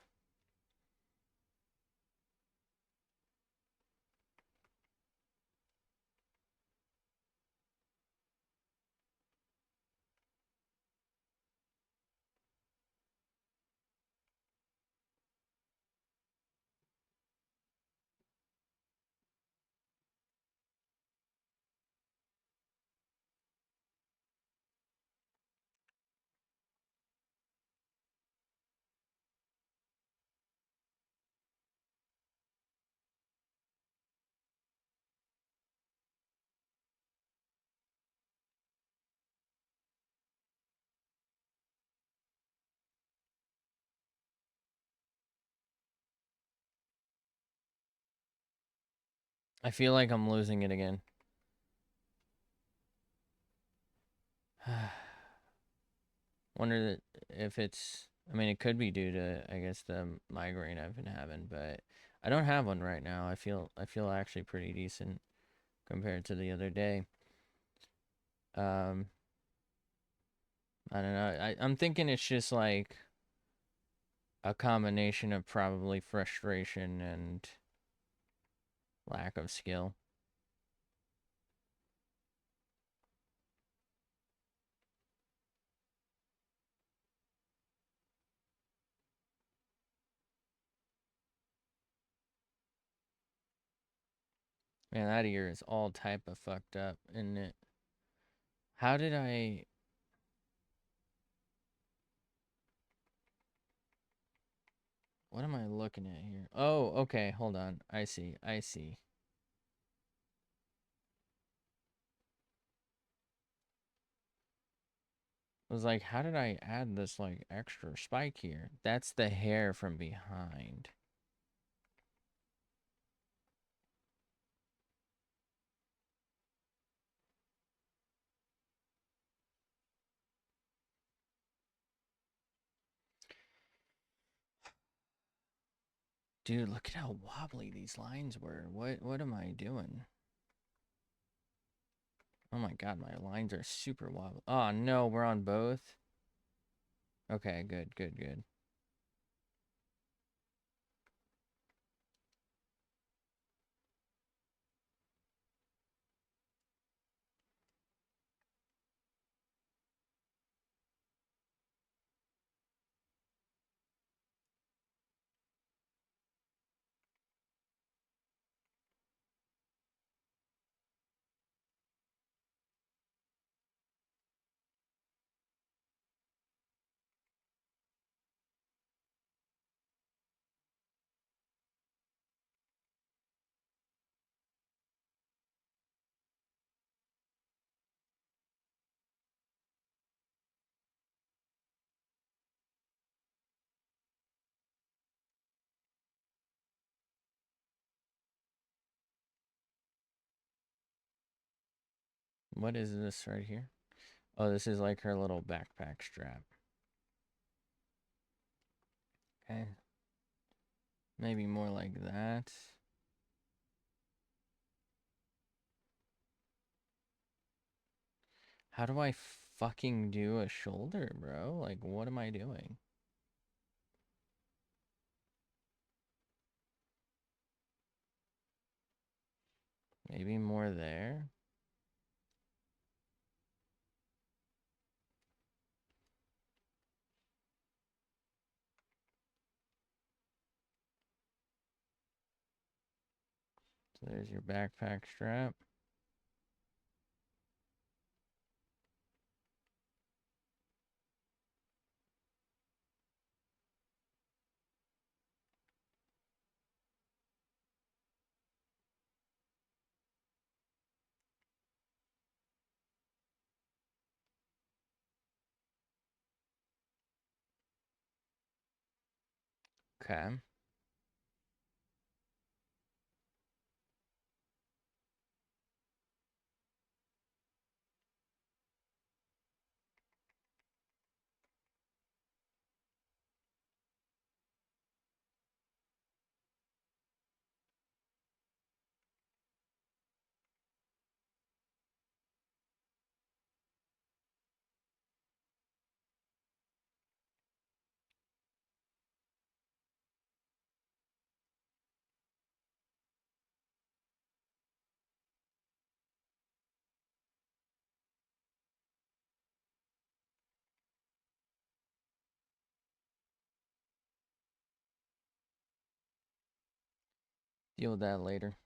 I feel like I'm losing it again. Wonder that if it's, I mean, it could be due to, I guess, the migraine I've been having, but I don't have one right now. I feel actually pretty decent compared to the other day. Um, I don't know. I'm thinking it's just like a combination of probably frustration and lack of skill. Man, that ear is all type of fucked up, isn't it? How did I... What am I looking at here? Oh, okay, hold on. I see, I see. I was like, how did I add this, like, extra spike here? That's the hair from behind. Dude, look at how wobbly these lines were. What am I doing? Oh my god, my lines are super wobbly. Oh no, we're on both? Okay, good, good, good. What is this right here? Oh, this is like her little backpack strap. Okay. Maybe more like that. How do I fucking do a shoulder, bro? Like, what am I doing? Maybe more there? So there's your backpack strap. Okay. Deal with that later.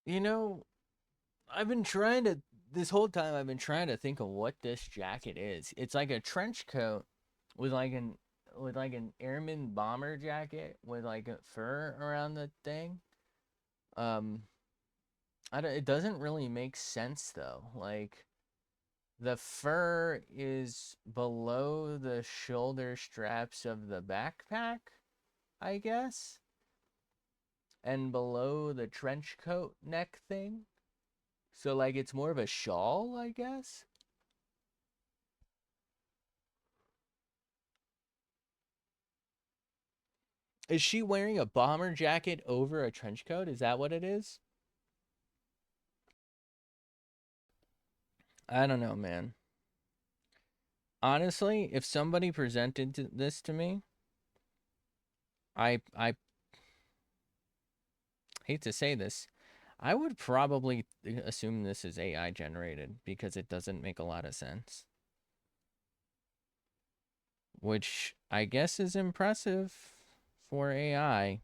You know, I've been trying to this whole time I've been trying to think of what this jacket is. It's like a trench coat with like an airman bomber jacket with like a fur around the thing. Um it doesn't really make sense though. Like the fur is below the shoulder straps of the backpack, I guess, and below the trench coat neck thing. So like it's more of a shawl, I guess. Is she wearing a bomber jacket over a trench coat? Is that what it is? I don't know, man. Honestly, if somebody presented this to me, I hate to say this, I would probably assume this is AI generated because it doesn't make a lot of sense. Which I guess is impressive for AI.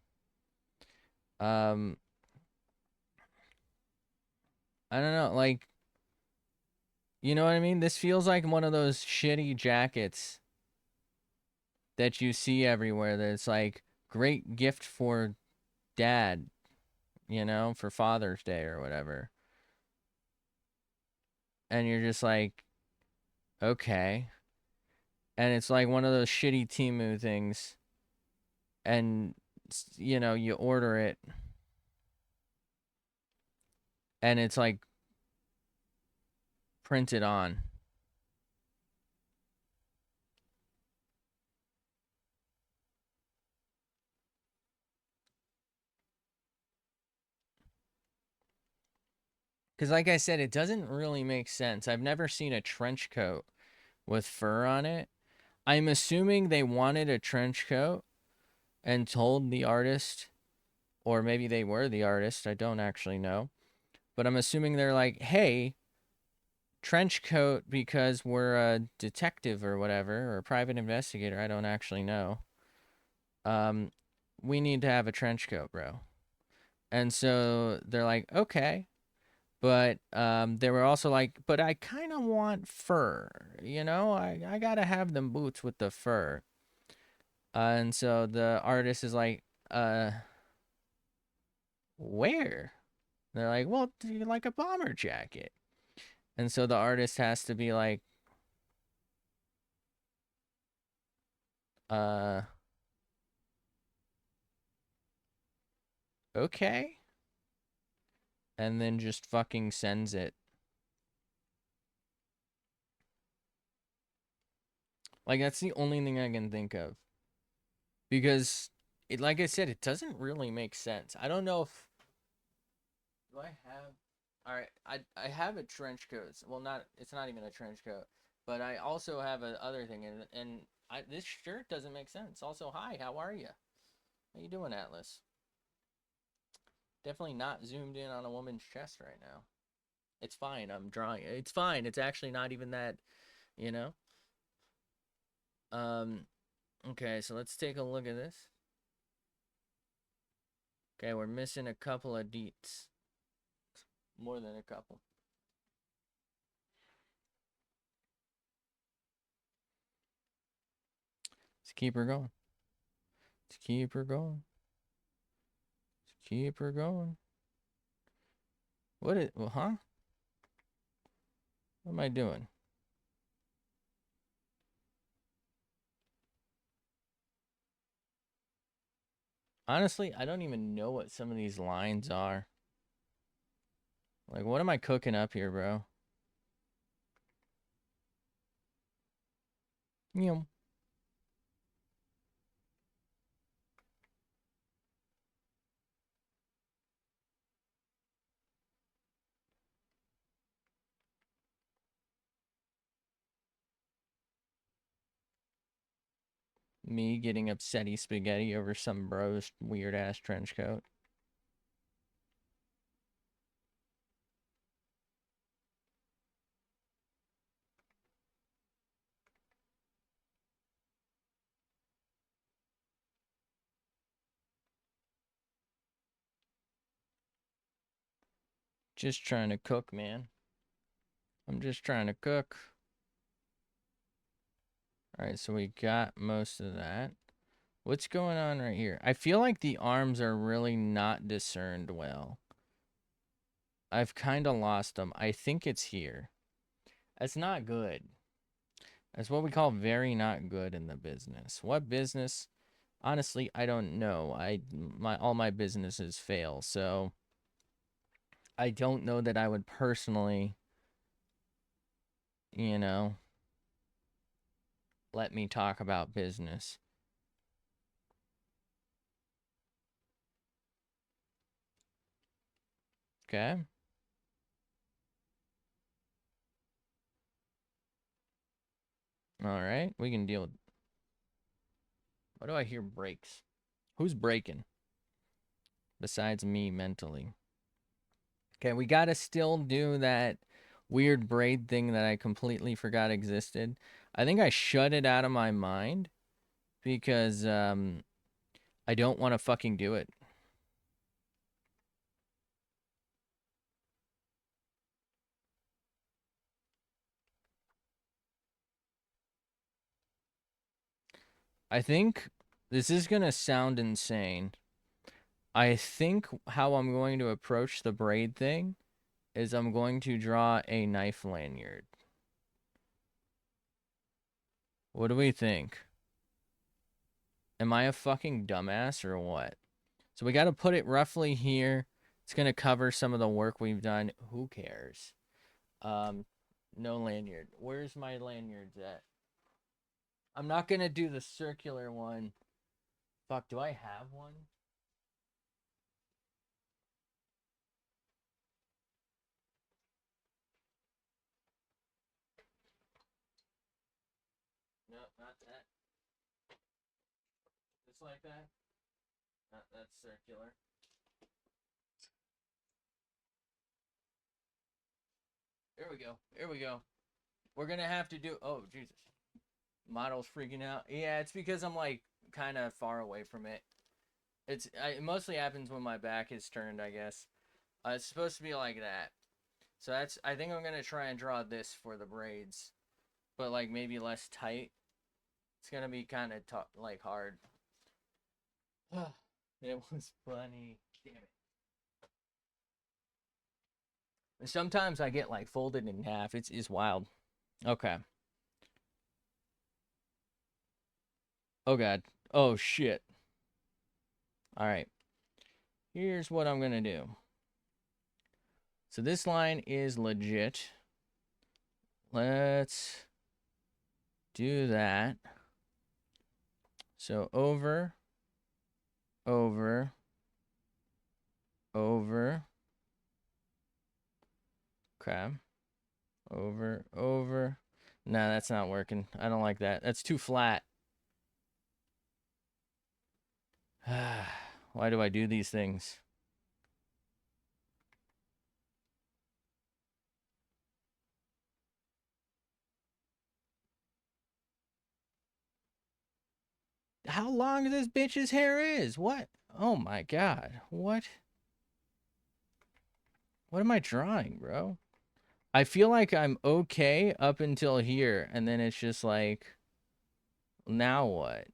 Um, I don't know, like, you know what I mean? This feels like one of those shitty jackets that you see everywhere that's like great gift for dad, for Father's Day or whatever. And you're just like, okay. And it's like one of those shitty Timu things. And, you order it and it's like printed on. Because, like I said, it doesn't really make sense. I've never seen a trench coat with fur on it. I'm assuming they wanted a trench coat and told the artist, or maybe they were the artist. I don't actually know. But I'm assuming they're like, hey, trench coat because we're a detective or whatever, or a private investigator. I don't actually know. Um, we need to have a trench coat, bro. And so they're like, okay. But they were also like, but I kind of want fur, I gotta have them boots with the fur. And so the artist is like, uh, where? They're like, well, do you like a bomber jacket? And so the artist has to be like, uh, okay. And then just fucking sends it. Like, that's the only thing I can think of. Because, like I said, it doesn't really make sense. I don't know if. Do I have. Alright, I have a trench coat. Well, it's not even a trench coat. But I also have a other thing. And this shirt doesn't make sense. Also, hi, how are you? How you doing, Atlas? Definitely not zoomed in on a woman's chest right now. It's fine. I'm drawing. It's fine. It's actually not even that, you know? Um, okay, so let's take a look at this. Okay, we're missing a couple of deets. More than a couple. Let's keep her going. Let's keep her going. Let's keep her going. Well, huh? What am I doing? Honestly, I don't even know what some of these lines are. Like, what am I cooking up here, bro? You know. Me getting upsetty spaghetti over some bro's weird ass trench coat. Just trying to cook, man. I'm just trying to cook. All right, so we got most of that. What's going on right here? I feel like the arms are really not discerned well. I've kind of lost them. I think it's here. That's not good. That's what we call very not good in the business. What business? Honestly, I don't know. All my businesses fail, so I don't know that I would personally, you know, let me talk about business. Okay? All right, we can deal with. What do I hear breaks? Who's breaking? Besides me mentally. Okay, we gotta still do that weird braid thing that I completely forgot existed. I think I shut it out of my mind because I don't want to fucking do it. I think this is gonna sound insane. I think how I'm going to approach the braid thing is I'm going to draw a knife lanyard. What do we think? Am I a fucking dumbass or what? So we got to put it roughly here. It's going to cover some of the work we've done. Who cares? No lanyard. Where's my lanyards at? I'm not going to do the circular one. Fuck, do I have one? No, not that. Just like that? Not that's circular. Here we go. Here we go. We're going to have to do... Oh, Jesus. Model's freaking out. Yeah, it's because I'm like kind of far away from it. It mostly happens when my back is turned, I guess. It's supposed to be like that. So I think I'm gonna try and draw this for the braids, but like maybe less tight. It's gonna be kind of like hard. It was funny. Damn it. And sometimes I get like folded in half. It's wild. Okay. Oh god. Oh shit. All right. Here's what I'm gonna do. So this line is legit. Let's do that. So over, over, over. Okay. Over, over. No, that's not working. I don't like that. That's too flat. Why do I do these things? How long this bitch's hair is? What? Oh my god. What? What am I drawing, bro? I feel like I'm okay up until here, and then it's just like, now what?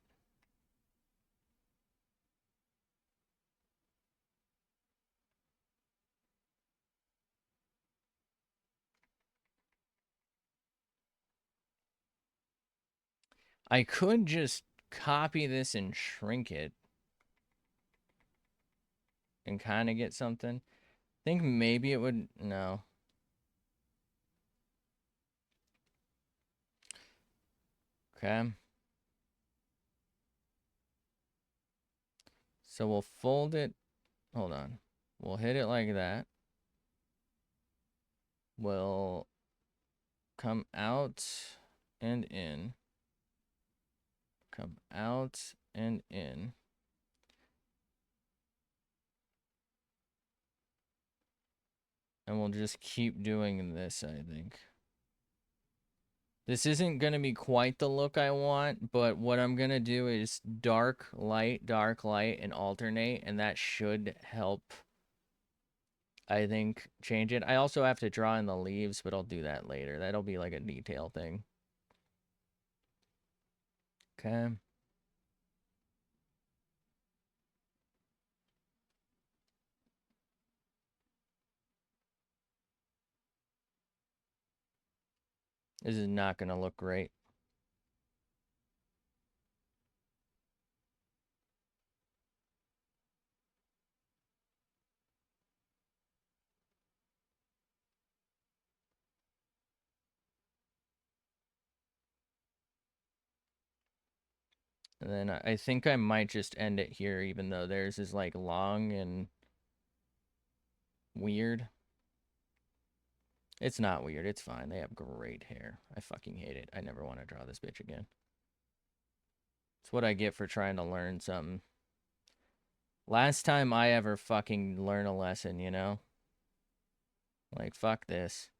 I could just copy this and shrink it and kind of get something. I think maybe it would, no. Okay. So we'll fold it. Hold on. We'll hit it like that. We'll come out and in. come out and in. And we'll just keep doing this, I think. This isn't going to be quite the look I want, but what I'm going to do is dark, light, and alternate, and that should help, I think, change it. I also have to draw in the leaves, but I'll do that later. That'll be like a detail thing. Okay. This is not going to look great. And then I think I might just end it here, even though theirs is like long and weird. It's not weird. It's fine. They have great hair. I fucking hate it. I never want to draw this bitch again. It's what I get for trying to learn something. Last time I ever fucking learn a lesson, you know? Like, fuck this.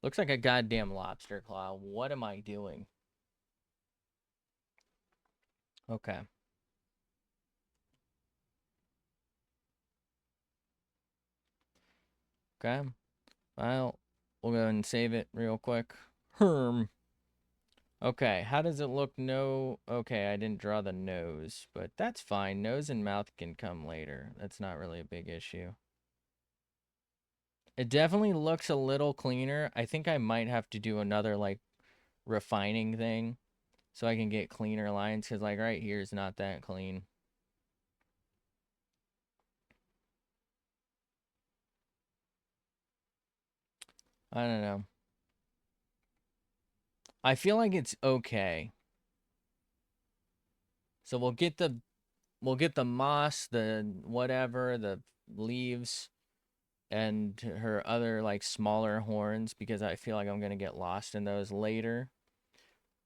Looks like a goddamn lobster claw. What am I doing? Okay. Okay. Well, we'll go ahead and save it real quick. Okay, how does it look? No. Okay, I didn't draw the nose, but that's fine. Nose and mouth can come later. That's not really a big issue. It definitely looks a little cleaner. I think I might have to do another, like, refining thing so I can get cleaner lines, because, like, right here is not that clean. I don't know. I feel like it's okay. So we'll get the moss, the whatever, the leaves, and her other, like, smaller horns, because I feel like I'm gonna get lost in those later.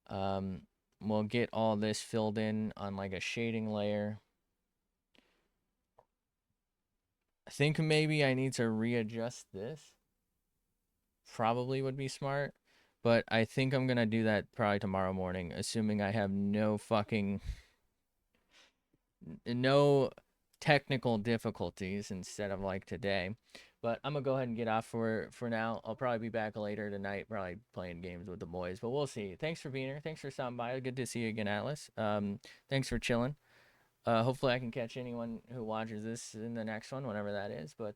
Um, we'll get all this filled in on, like, a shading layer. I think maybe I need to readjust this. Probably would be smart. But I think I'm gonna do that probably tomorrow morning, assuming I have no technical difficulties instead of like today. But I'm gonna go ahead and get off for now. I'll probably be back later tonight, probably playing games with the boys. But we'll see. Thanks for being here. Thanks for stopping by. Good to see you again, Atlas. Thanks for chilling. Hopefully I can catch anyone who watches this in the next one, whenever that is. But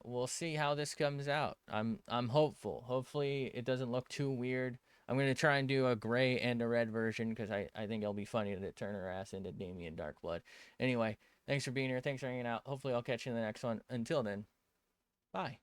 we'll see how this comes out. I'm hopeful. Hopefully it doesn't look too weird. I'm gonna try and do a gray and a red version, because I think it'll be funny to turn her ass into Damien Darkblood. Anyway, thanks for being here. Thanks for hanging out. Hopefully I'll catch you in the next one. Until then, bye.